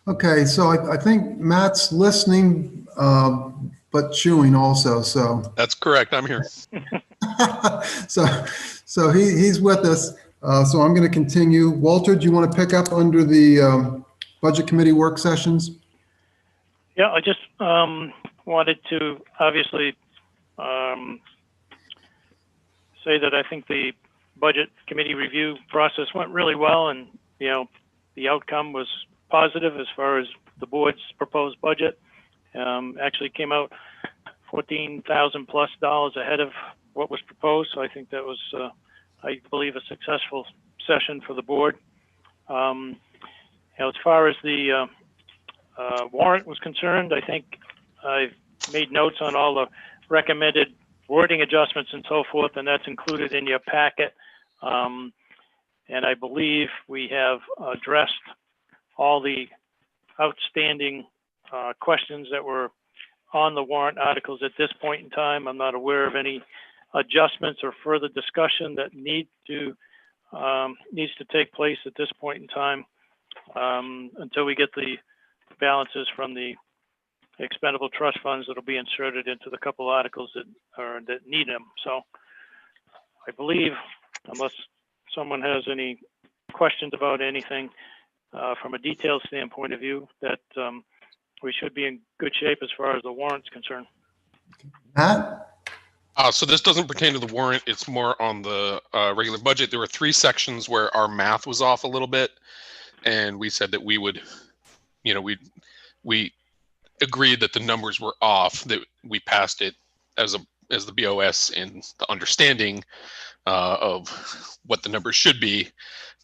Okay, so I think Matt's listening, but chewing also, so. That's correct. I'm here. So he's with us. So I'm going to continue. Walter, do you want to pick up under the Budget Committee work sessions? Yeah, I just wanted to obviously say that I think the budget committee review process went really well, and the outcome was positive as far as the board's proposed budget. Actually came out $14,000+ ahead of what was proposed, so I think that was, I believe, a successful session for the board. As far as the warrant was concerned, I think I've made notes on all the recommended wording adjustments and so forth, and that's included in your packet. And I believe we have addressed all the outstanding questions that were on the warrant articles at this point in time. I'm not aware of any adjustments or further discussion that needs to take place at this point in time until we get the balances from the expendable trust funds that'll be inserted into the couple articles that need them. So I believe, unless someone has any questions about anything from a detailed standpoint of view, that we should be in good shape as far as the warrant's concerned. Matt? So this doesn't pertain to the warrant. It's more on the regular budget. There were 3 sections where our math was off a little bit, and we said that we would, we agreed that the numbers were off, that we passed it as the BOS in the understanding of what the numbers should be,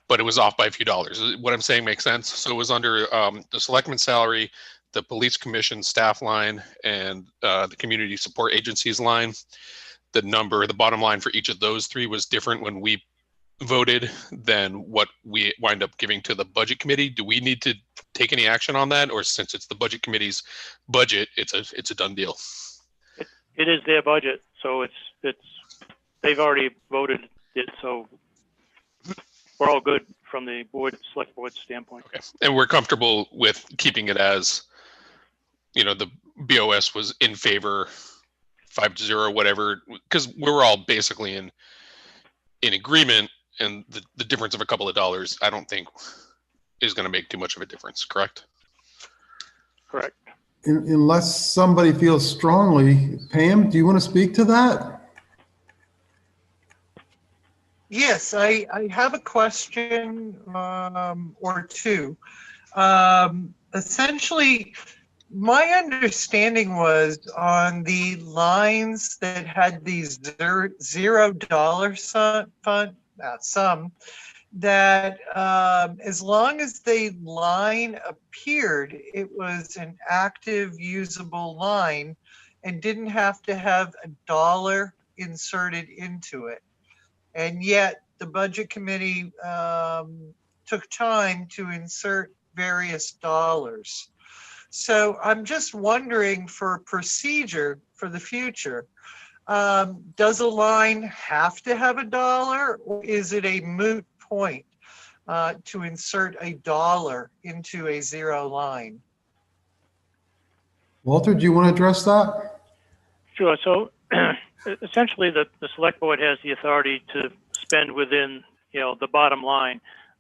but it was off by a few dollars. What I'm saying makes sense. So it was under the selectman salary, the police commission staff line, and the community support agencies line. The bottom line for each of those 3 was different when we voted than what we wind up giving to the budget committee. Do we need to take any action on that, or since it's the budget committee's budget, it's a done deal? It is their budget, so it's they've already voted it, so we're all good from the select board standpoint. Okay, and we're comfortable with keeping it as, the BOS was in favor 5-0, whatever, because we're all basically in agreement, and the difference of a couple of dollars, I don't think is going to make too much of a difference, correct? Correct. Unless somebody feels strongly. Pam, do you want to speak to that? Yes, I have a question or two. Essentially, my understanding was on the lines that had these $0 sum, that as long as the line appeared, it was an active usable line and didn't have to have a dollar inserted into it. And yet the budget committee took time to insert various dollars. So I'm just wondering, for procedure for the future, does a line have to have a dollar, or is it a moot point to insert a dollar into a zero line? Walter, do you want to address that? Sure. So essentially, the select board has the authority to spend within, the bottom line,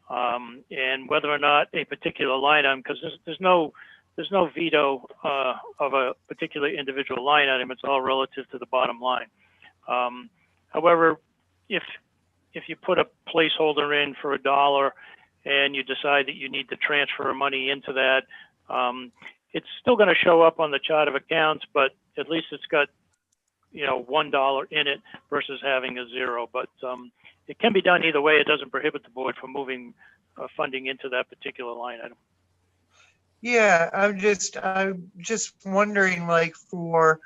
and whether or not a particular line item, because there's no veto of a particular individual line item. It's all relative to the bottom line. However, if you put a placeholder in for $1 and you decide that you need to transfer money into that, it's still going to show up on the chart of accounts, but at least it's got $1 in it versus having a 0. But it can be done either way. It doesn't prohibit the board from moving funding into that particular line item. Yeah, I'm just wondering, like, for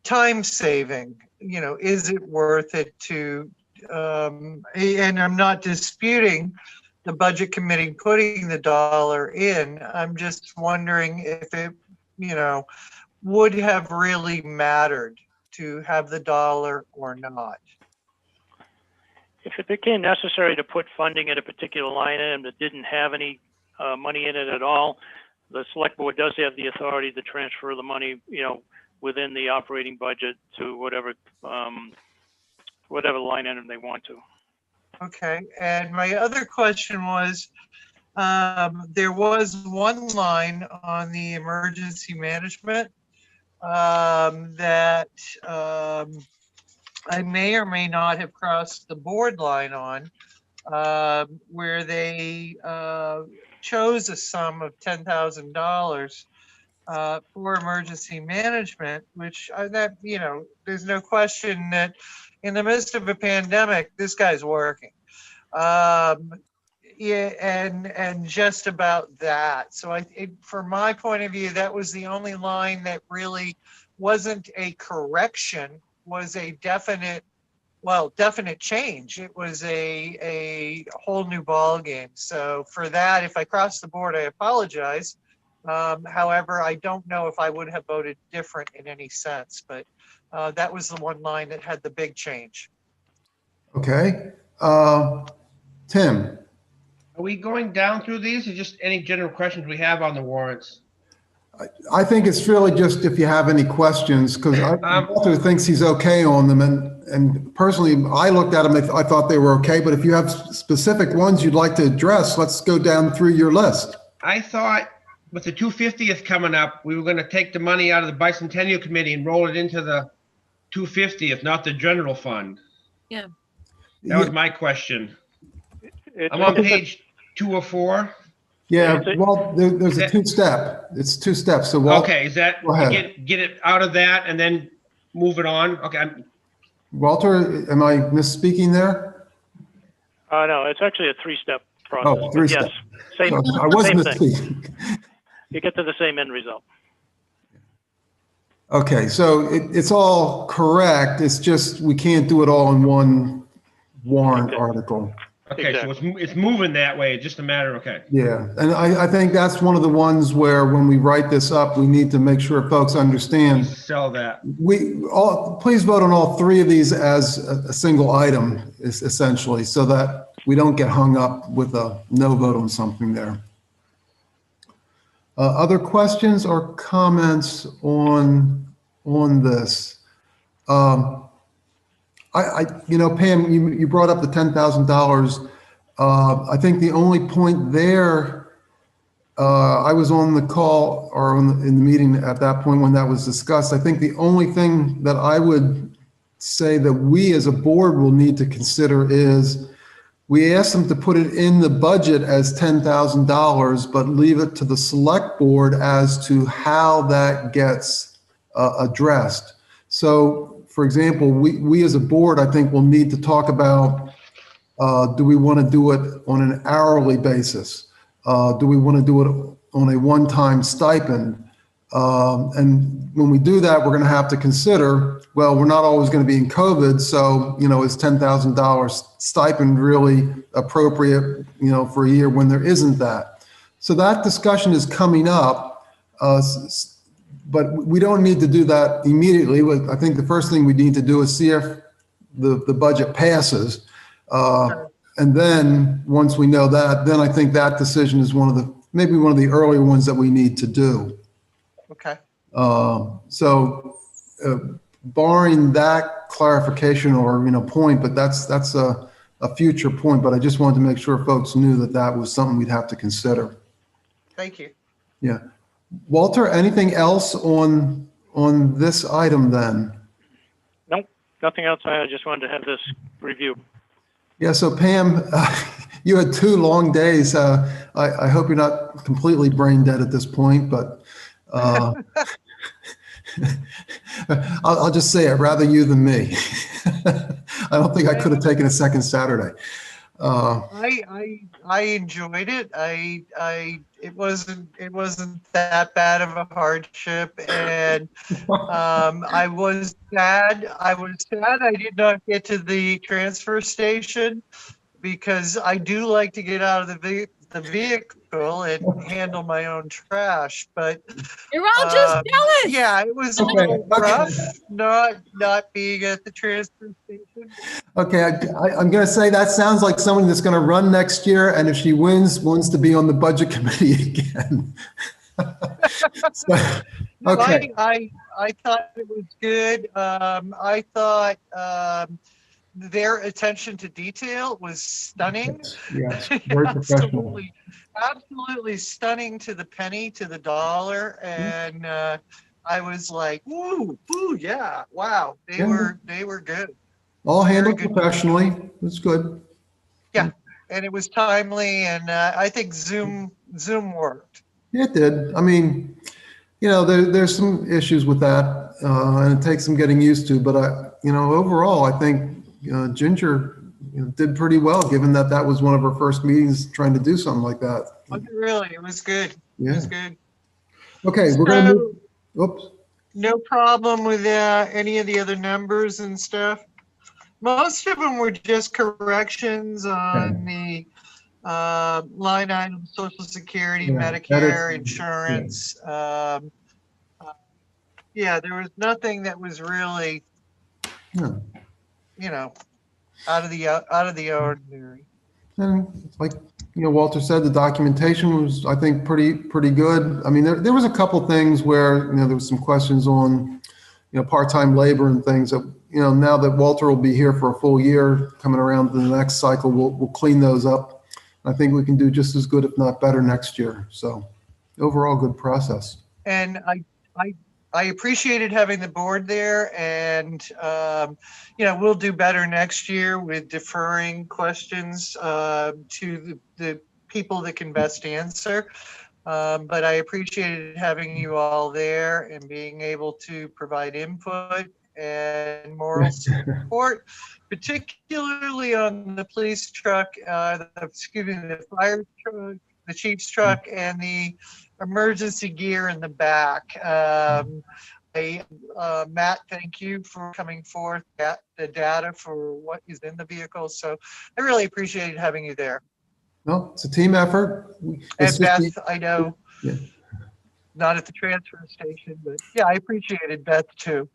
time saving, is it worth it to, and I'm not disputing the budget committee putting the dollar in. I'm just wondering if it, would have really mattered to have the dollar or not. If it became necessary to put funding in a particular line item that didn't have any money in it at all, the select board does have the authority to transfer the money, within the operating budget to whatever line item they want to. Okay, and my other question was, there was one line on the emergency management that I may or may not have crossed the board line on, where they chose a sum of $10,000 for emergency management, which there's no question that in the midst of a pandemic, this guy's working. Yeah, and just about that. So from my point of view, that was the only line that really wasn't a correction, was a definite change. It was a whole new ball game. So for that, if I crossed the board, I apologize. However, I don't know if I would have voted different in any sense, but that was the one line that had the big change. Okay. Tim? Are we going down through these, or just any general questions we have on the warrants? I think it's really just if you have any questions, because Walter thinks he's okay on them. And personally, I looked at them, I thought they were okay. But if you have specific ones you'd like to address, let's go down through your list. I thought with the 250th coming up, we were going to take the money out of the Bicentennial Committee and roll it into the 250th, not the general fund. Yeah. That was my question. I'm on page 204. Yeah, well, there's a two-step. It's two steps. So Walter, okay, is that get it out of that and then move it on? Okay. Walter, am I misspeaking there? No, it's actually a 3-step process. Oh, 3 steps. Yes, same. So I was same misspeaking. thing. You get to the same end result. Okay, so it's all correct. It's just we can't do it all in one warrant article. Okay, exactly. So it's moving that way. It's just a matter. Okay. Yeah, and I think that's one of the ones where when we write this up, we need to make sure folks understand. Sell that. Please vote on all 3 of these as a single item, essentially, so that we don't get hung up with a no vote on something there. Other questions or comments on this? Pam, you brought up the $10,000. I think the only point there, I was on the call or in the meeting at that point when that was discussed. I think the only thing that I would say that we as a board will need to consider is we asked them to put it in the budget as $10,000, but leave it to the select board as to how that gets addressed. So, for example, we as a board, I think, will need to talk about, do we want to do it on an hourly basis? Do we want to do it on a one-time stipend? And when we do that, we're going to have to consider, well, we're not always going to be in COVID. So, is $10,000 stipend really appropriate, for a year when there isn't that? So that discussion is coming up, but we don't need to do that immediately. I think the first thing we need to do is see if the budget passes. And then once we know that, then I think that decision is maybe one of the earlier ones that we need to do. Okay. So barring that clarification or, point, but that's a future point, but I just wanted to make sure folks knew that was something we'd have to consider. Thank you. Yeah. Walter, anything else on this item then? Nope, nothing else. I just wanted to have this review. Yeah, so Pam, you had 2 long days. I hope you're not completely brain dead at this point, but I'll just say it, rather you than me. I don't think I could have taken a second Saturday. I enjoyed it. It wasn't that bad of a hardship, and I was sad. I did not get to the transfer station because I do like to get out of the vehicle and handle my own trash. But You're all just jealous. yeah, it was a little rough not being at the transfer station. Okay, I'm going to say that sounds like someone that's going to run next year, and if she wins, wants to be on the budget committee again. So, okay. I thought it was good. I thought their attention to detail was stunning. Yes, very professional. Absolutely stunning to the penny, to the dollar, and I was like, "Ooh, yeah, wow!" They were good. All handled professionally. That's good. Yeah, and it was timely, and I think Zoom worked. It did. I mean, there's some issues with that, and it takes some getting used to. But overall, I think Ginger did pretty well, given that was one of her first meetings trying to do something like that. Really, it was good. Yeah. It was good. Okay, we're going to move. Oops. No problem with any of the other numbers and stuff. Most of them were just corrections on the line item, Social Security, Medicare, insurance. Yeah, there was nothing that was really, out of the ordinary. And like Walter said, the documentation was, I think, pretty good. I mean, there was a couple things where there was some questions on part-time labor and things that now that Walter will be here for a full year, coming around to the next cycle, we'll clean those up. I think we can do just as good, if not better, next year. So overall, good process. And I appreciated having the board there, and we'll do better next year with deferring questions to the people that can best answer. But I appreciated having you all there and being able to provide input and moral support, particularly on the police truck, the fire truck, the chief's truck, and the emergency gear in the back. Matt, thank you for coming forth the data for what is in the vehicle. So I really appreciated having you there. No, it's a team effort. And Beth, I know, not at the transfer station, but yeah, I appreciated Beth too.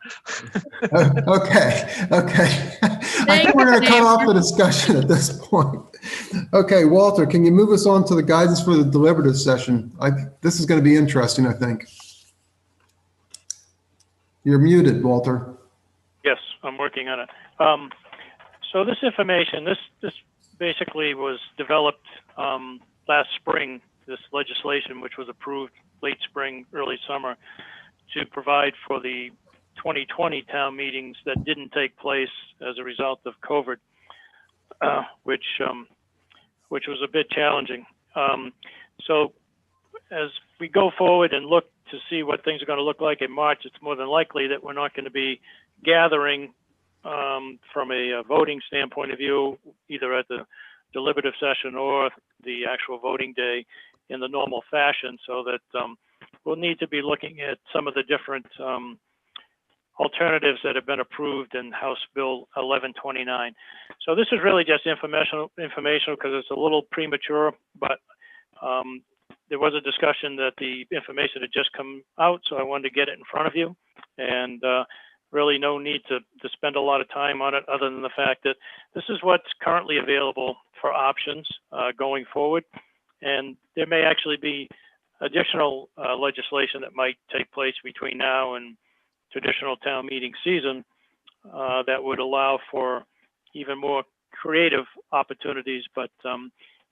Okay. I think we're going to cut off the discussion at this point. Okay, Walter, can you move us on to the guidance for the deliberative session? This is going to be interesting, I think. You're muted, Walter. Yes, I'm working on it. So this information, this basically was developed last spring, this legislation, which was approved late spring, early summer, to provide for the 2020 town meetings that didn't take place as a result of COVID, which which was a bit challenging. So as we go forward and look to see what things are going to look like in March, it's more than likely that we're not going to be gathering from a voting standpoint of view, either at the deliberative session or the actual voting day in the normal fashion, so that we'll need to be looking at some of the different alternatives that have been approved in House Bill 1129. So this is really just informational because it's a little premature, but there was a discussion that the information had just come out, so I wanted to get it in front of you. And really no need to spend a lot of time on it, other than the fact that this is what's currently available for options going forward. And there may actually be additional legislation that might take place between now and traditional town meeting season that would allow for even more creative opportunities. But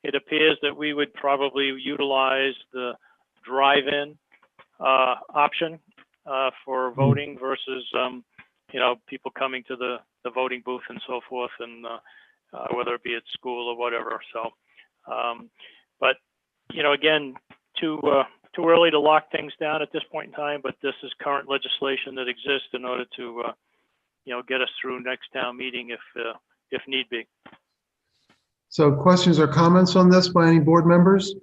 it appears that we would probably utilize the drive-in option for voting versus, people coming to the voting booth and so forth, and whether it be at school or whatever. So, but, again, too early to lock things down at this point in time, but this is current legislation that exists in order to, get us through next town meeting if need be. So questions or comments on this by any board members?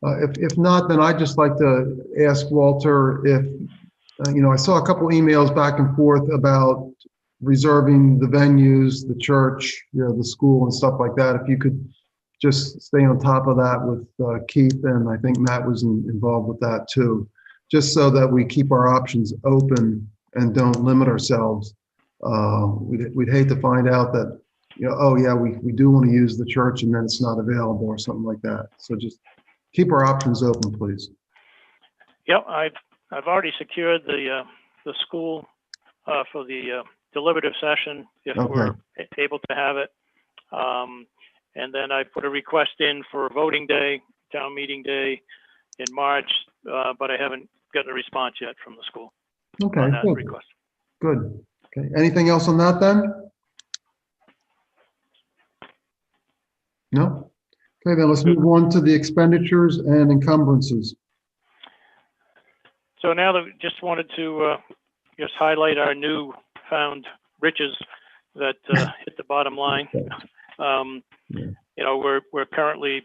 If not, then I'd just like to ask Walter if, I saw a couple emails back and forth about reserving the venues, the church, the school and stuff like that. If you could just stay on top of that with Keith, and I think Matt was involved with that too, just so that we keep our options open and don't limit ourselves. We'd hate to find out that, we do want to use the church and then it's not available or something like that. So just keep our options open, please. Yep, I've already secured the school for the deliberative session if we're able to have it. And then I put a request in for voting day, town meeting day in March, but I haven't gotten a response yet from the school on that request. Good. Okay. Anything else on that then? No? Okay, then let's move on to the expenditures and encumbrances. So now that we just wanted to just highlight our new found riches that hit the bottom line. We're currently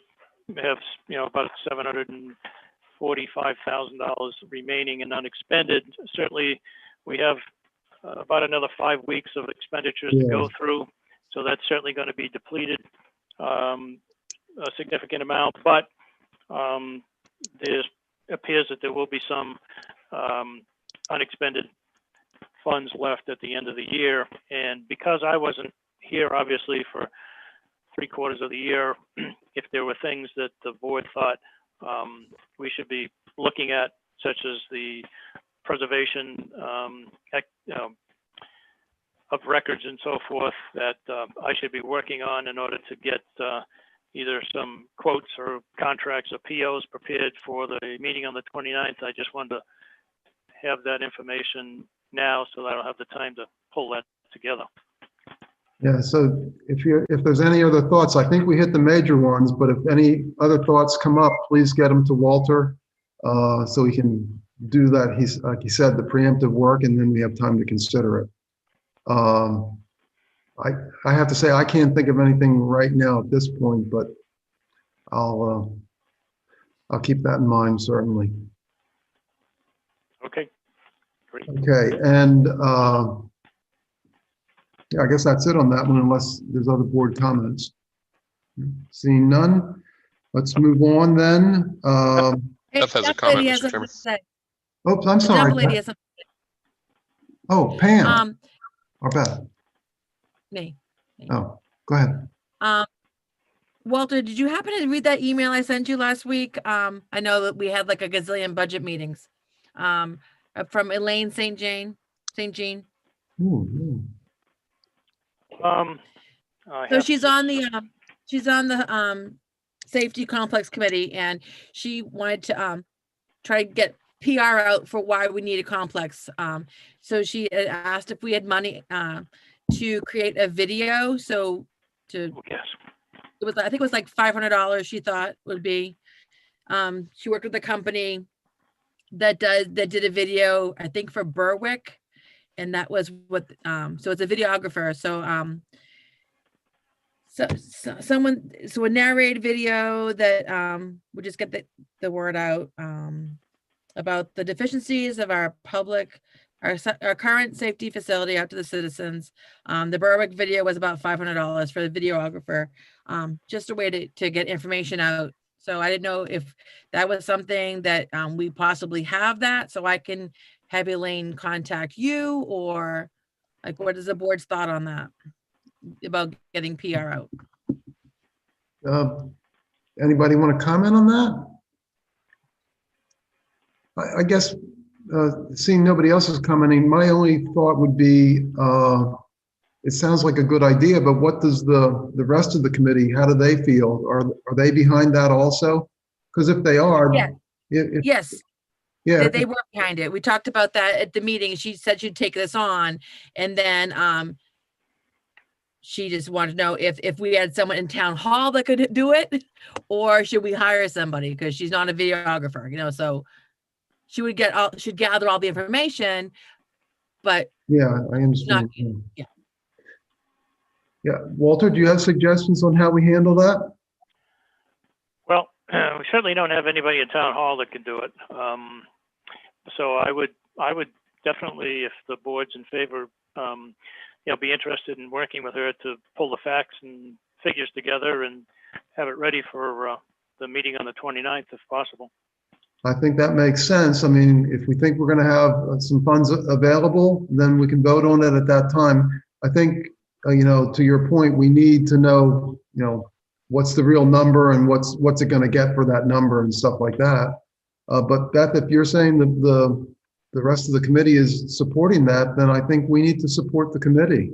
have about $745,000 remaining and unexpended. Certainly, we have about another 5 weeks of expenditures to go through, so that's certainly going to be depleted a significant amount. But there appears that there will be some unexpended funds left at the end of the year, and because I wasn't here, obviously, for 3/4 of the year, if there were things that the board thought we should be looking at, such as the preservation of records and so forth, that I should be working on in order to get either some quotes or contracts or POs prepared for the meeting on the 29th. I just wanted to have that information now so that I'll have the time to pull that together. Yeah, so if there's any other thoughts, I think we hit the major ones, but if any other thoughts come up, please get them to Walter so he can do that. He's, like he said, the preemptive work, and then we have time to consider it. I have to say, I can't think of anything right now at this point, but I'll keep that in mind, certainly. Okay, great. Okay, and yeah, I guess that's it on that one, unless there's other board comments. Seeing none, let's move on then. Beth has a comment, Mr. Chairman. Oops, I'm sorry. Oh, Pam. Or Beth. Me. Oh, go ahead. Walter, did you happen to read that email I sent you last week? I know that we had like a gazillion budget meetings from Elaine St. Jean. Ooh, So she's on the safety complex committee, and she wanted to try to get PR out for why we need a complex. So she asked if we had money to create a video. So to it was, I think it was like $500 she thought would be. She worked with a company that did a video, I think for Berwick. And that was what, so it's a videographer. So a narrated video that would just get the word out about the deficiencies of our current safety facility out to the citizens. The Berwick video was about $500 for the videographer, just a way to get information out. So I didn't know if that was something that we possibly have that, so I can have Elaine contact you, or like, what is the board's thought on that about getting PR out? Anybody want to comment on that? I guess, seeing nobody else is commenting, my only thought would be, it sounds like a good idea, but what does the rest of the committee, how do they feel? Are they behind that also? Because if they are. Yeah. Yes. Yeah. They were behind it. We talked about that at the meeting. She said she'd take this on, and then she just wanted to know if we had someone in town hall that could do it, or should we hire somebody, because she's not a videographer, so she should gather all the information, but Yeah, I understand. Yeah. Yeah, Walter, do you have suggestions on how we handle that? Well, we certainly don't have anybody in town hall that can do it. So I would definitely, if the board's in favor, be interested in working with her to pull the facts and figures together and have it ready for the meeting on the 29th, if possible. I think that makes sense. I mean, if we think we're going to have some funds available, then we can vote on it at that time. I think, to your point, we need to know, what's the real number and what's it going to get for that number and stuff like that. But Beth, if you're saying that the rest of the committee is supporting that, then I think we need to support the committee.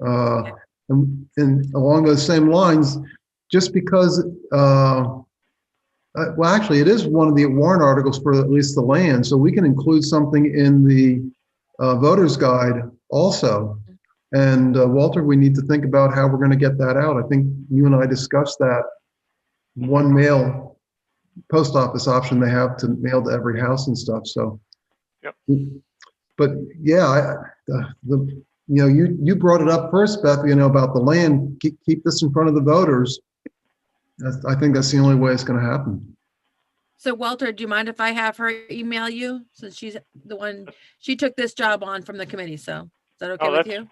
And along those same lines, just because, well, actually, it is one of the warrant articles for at least the land, so we can include something in the voter's guide also. And Walter, we need to think about how we're going to get that out. I think you and I discussed that one mail post office option they have to mail to every house and stuff. So, yep. But yeah, you brought it up first, Beth. About the land. Keep this in front of the voters. I think that's the only way it's going to happen. So Walter, do you mind if I have her email you, since she's the one, she took this job on from the committee? So is that okay with you?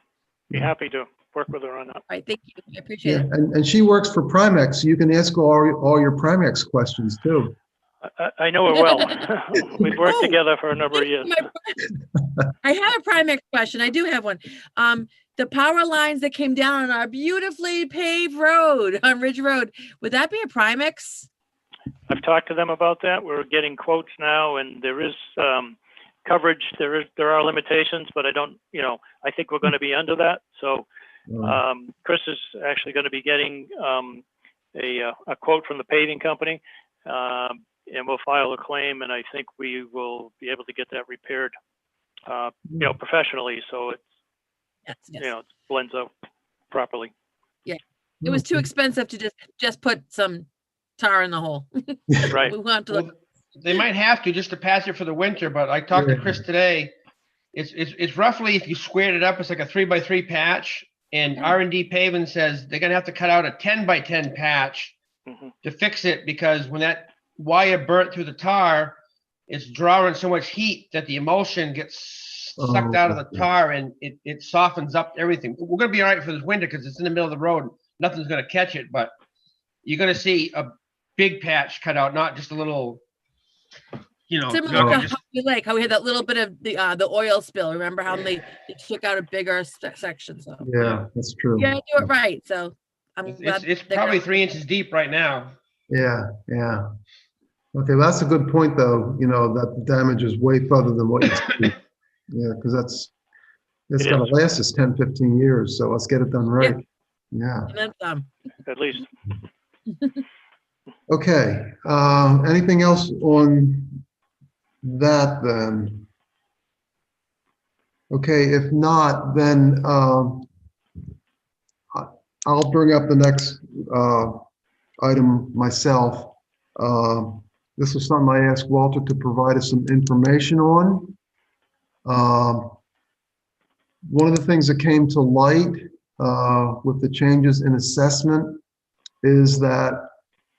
Be happy to work with her on that. All right, thank you. I appreciate it. And she works for Primex, so you can ask all your Primex questions too. I know her well. We've worked together for a number of years. I have a Primex question. I do have one. The power lines that came down on our beautifully paved road on Ridge Road, would that be a Primex? I've talked to them about that. We're getting quotes now, and there is coverage. There are limitations, but I think we're going to be under that. So Chris is actually going to be getting a quote from the paving company, and we'll file a claim, and I think we will be able to get that repaired, professionally. So it's, it blends out properly. Yeah, it was too expensive to just put some tar in the hole. Right. We want to look. They might have to just to pass it for the winter, but I talked to Chris today. It's roughly, if you squared it up, it's like a 3x3 patch, and R&D Paving says they're gonna have to cut out a 10x10 patch to fix it, because when that wire burnt through the tar, it's drawing so much heat that the emulsion gets sucked out of the tar, and it softens up everything. We're gonna be all right for this winter because it's in the middle of the road. Nothing's gonna catch it, but you're gonna see a big patch cut out, not just a little. Similar to how we had that little bit of the oil spill. Remember how they took out a bigger section? So yeah, that's true. Yeah, do it right. So it's probably 3 inches deep right now. Yeah. Okay, well, that's a good point, though. That the damage is way further than what you see. Yeah, because it's going to last us 10, 15 years. So let's get it done right. Yeah. At least. Okay. Anything else on that then? Okay, if not, then I'll bring up the next item myself. This was something I asked Walter to provide us some information on. One of the things that came to light with the changes in assessment is that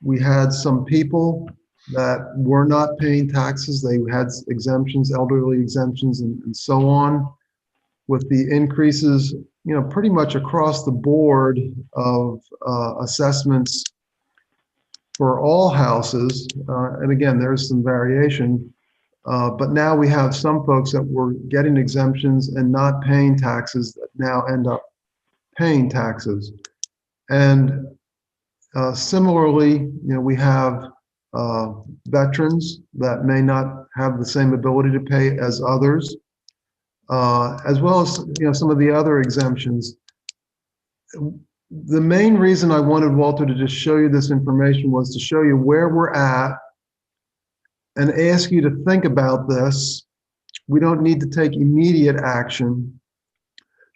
we had some people that were not paying taxes. They had exemptions, elderly exemptions, and so on. With the increases, pretty much across the board of assessments for all houses, and again, there's some variation, but now we have some folks that were getting exemptions and not paying taxes that now end up paying taxes. And similarly, we have veterans that may not have the same ability to pay as others, as well as some of the other exemptions. The main reason I wanted Walter to just show you this information was to show you where we're at and ask you to think about this. We don't need to take immediate action,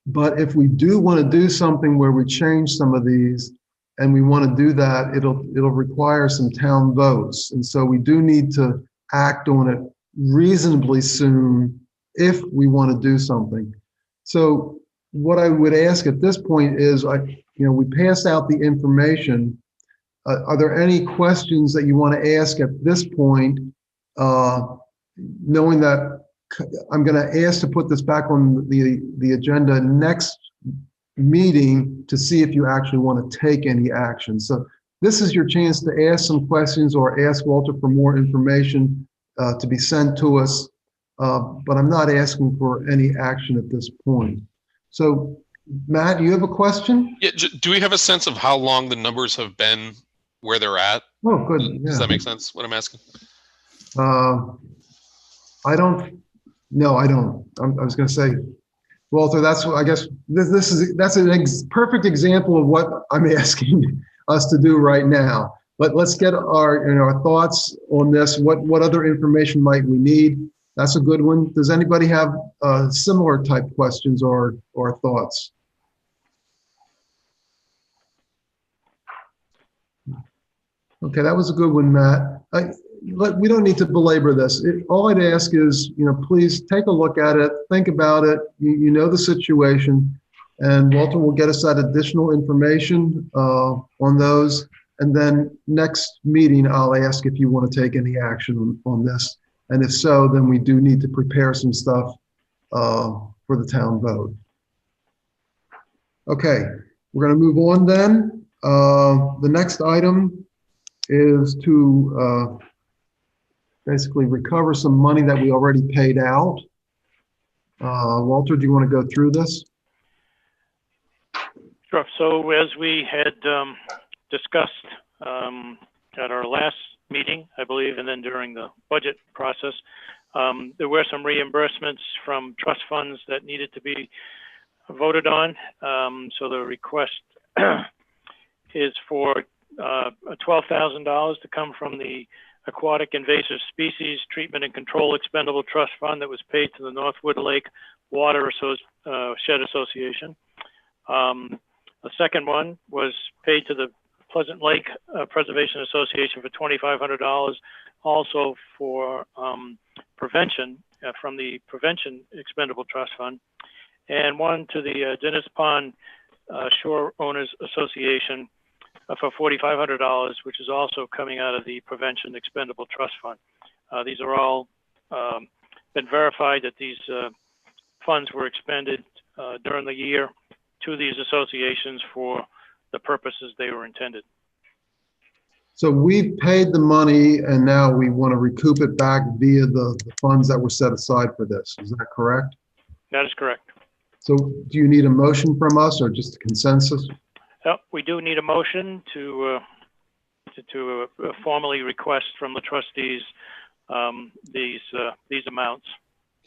but if we do want to do something where we change some of these, and we want to do that, it'll require some town votes. And so we do need to act on it reasonably soon if we want to do something. So what I would ask at this point is, we passed out the information. Are there any questions that you want to ask at this point, knowing that I'm going to ask to put this back on the agenda next meeting to see if you actually want to take any action. So this is your chance to ask some questions or ask Walter for more information to be sent to us, but I'm not asking for any action at this point. So Matt, you have a question? Yeah. Do we have a sense of how long the numbers have been where they're at? Oh, good. Yeah. Does that make sense, what I'm asking? I don't. No, I don't. I was going to say, Walter, that's what I guess that's a perfect example of what I'm asking us to do right now. But let's get our thoughts on this. What other information might we need? That's a good one. Does anybody have similar type questions or thoughts? Okay, that was a good one, Matt. We don't need to belabor this. All I'd ask is, please take a look at it, think about it. You know the situation, and Walter will get us that additional information on those. And then next meeting, I'll ask if you want to take any action on this. And if so, then we do need to prepare some stuff for the town vote. Okay, we're going to move on then. The next item is to basically recover some money that we already paid out. Walter, do you want to go through this? Sure. So as we had discussed at our last meeting, I believe, and then during the budget process, there were some reimbursements from trust funds that needed to be voted on. So the request is for $12,000 to come from the Aquatic Invasive Species Treatment and Control Expendable Trust Fund that was paid to the Northwood Lake Water Shed Association. The second one was paid to the Pleasant Lake Preservation Association for $2,500, also for prevention from the Prevention Expendable Trust Fund, and one to the Dennis Pond Shore Owners Association for $4,500, which is also coming out of the Prevention Expendable Trust Fund. These are all been verified that these funds were expended during the year to these associations for the purposes they were intended. So we've paid the money and now we want to recoup it back via the funds that were set aside for this. Is that correct? That is correct. So do you need a motion from us or just a consensus? We do need a motion to formally request from the trustees these amounts.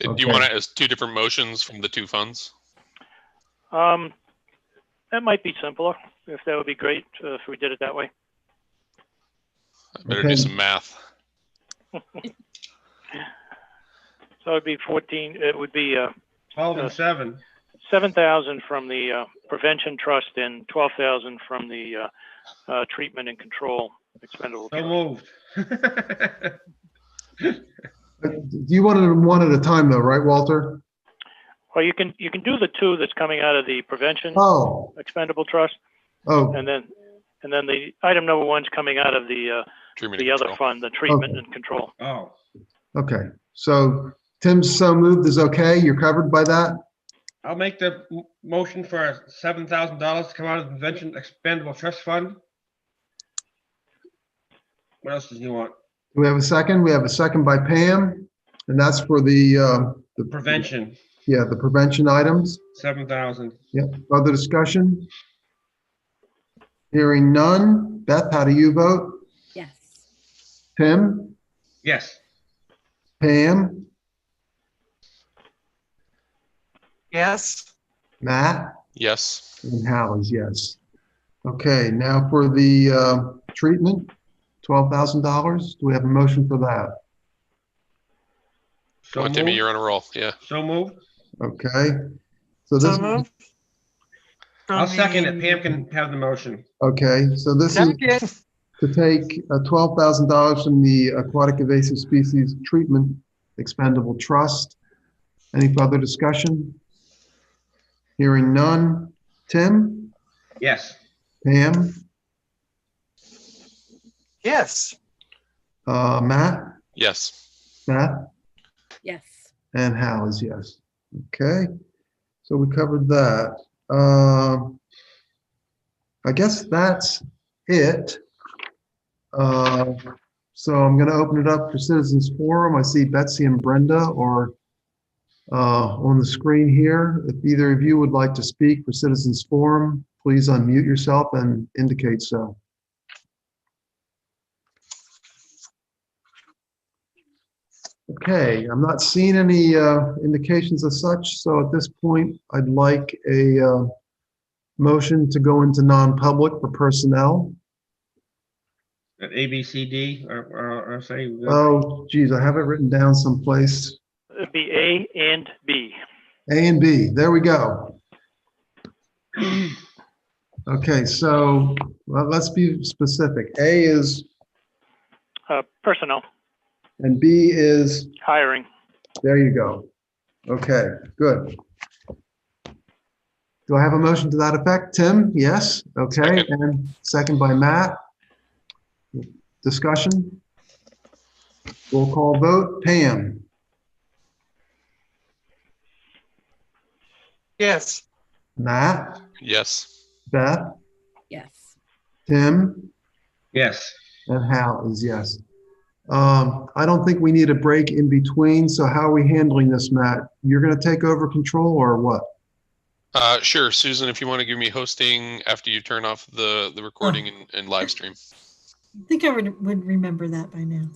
Do you want to ask two different motions from the two funds? That might be simpler. If that would be great if we did it that way. I better do some math. So it'd be 14. It would be 12 and 7. 7,000 from the Prevention Trust and 12,000 from the Treatment and Control Expendable So Trust. moved. You wanted them one at a time though, right, Walter? Well, you can do the two that's coming out of the Prevention Oh, Expendable Trust, oh, and then the item number one's coming out of the Treatment and other control. fund, the Treatment Okay. and Control. Oh, okay. So Tim's so moved is okay. You're covered by that? I'll make the motion for $7,000 to come out of the Prevention Expendable Trust Fund. What else does he want? Do we have a second? We have a second by Pam, and that's for the Prevention, yeah, the prevention items. 7,000. Yep. Other discussion? Hearing none. Beth, how do you vote? Yes. Tim? Yes. Pam? Yes, Matt? Yes. And Hal is yes. Okay, now for the treatment, $12,000. Do we have a motion for that? So Come on, Timmy, moved. you're on a roll. Yeah. So moved. Okay. So this, so moved. I'll From second the- it. Pam can have the motion. okay, so this is Second. to take $12,000 from the Aquatic Invasive Species Treatment Expendable Trust. Any further discussion? Hearing none. Tim? Yes. Pam? Yes, Matt? Yes. Beth? Yes. And Hal is yes. Okay, so we covered that. I guess that's it. So I'm going to open it up for citizens forum. I see Betsy and Brenda are on the screen here. If either of you would like to speak for citizens forum, please unmute yourself and indicate so. Okay, I'm not seeing any indications of such, so at this point, I'd like a motion to go into non-public for personnel. At A, B, C, D, or say. Oh, geez, I have it written down someplace. It'd be A and B. A and B, there we go. Okay, so well, let's be specific. A is, Personnel, and B is, hiring. there you go. Okay, good. Do I have a motion to that effect? Tim? Yes? Okay, Second. and second by Matt. Discussion? Roll call vote. Pam? yes, Matt? Yes. Beth? Yes. Tim? Yes. And Hal is yes. I don't think we need a break in between, so how are we handling this, Matt? You're gonna take over control or what? Sure. Susan, if you want to give me hosting after you turn off the recording and live stream. I think I would remember that by now.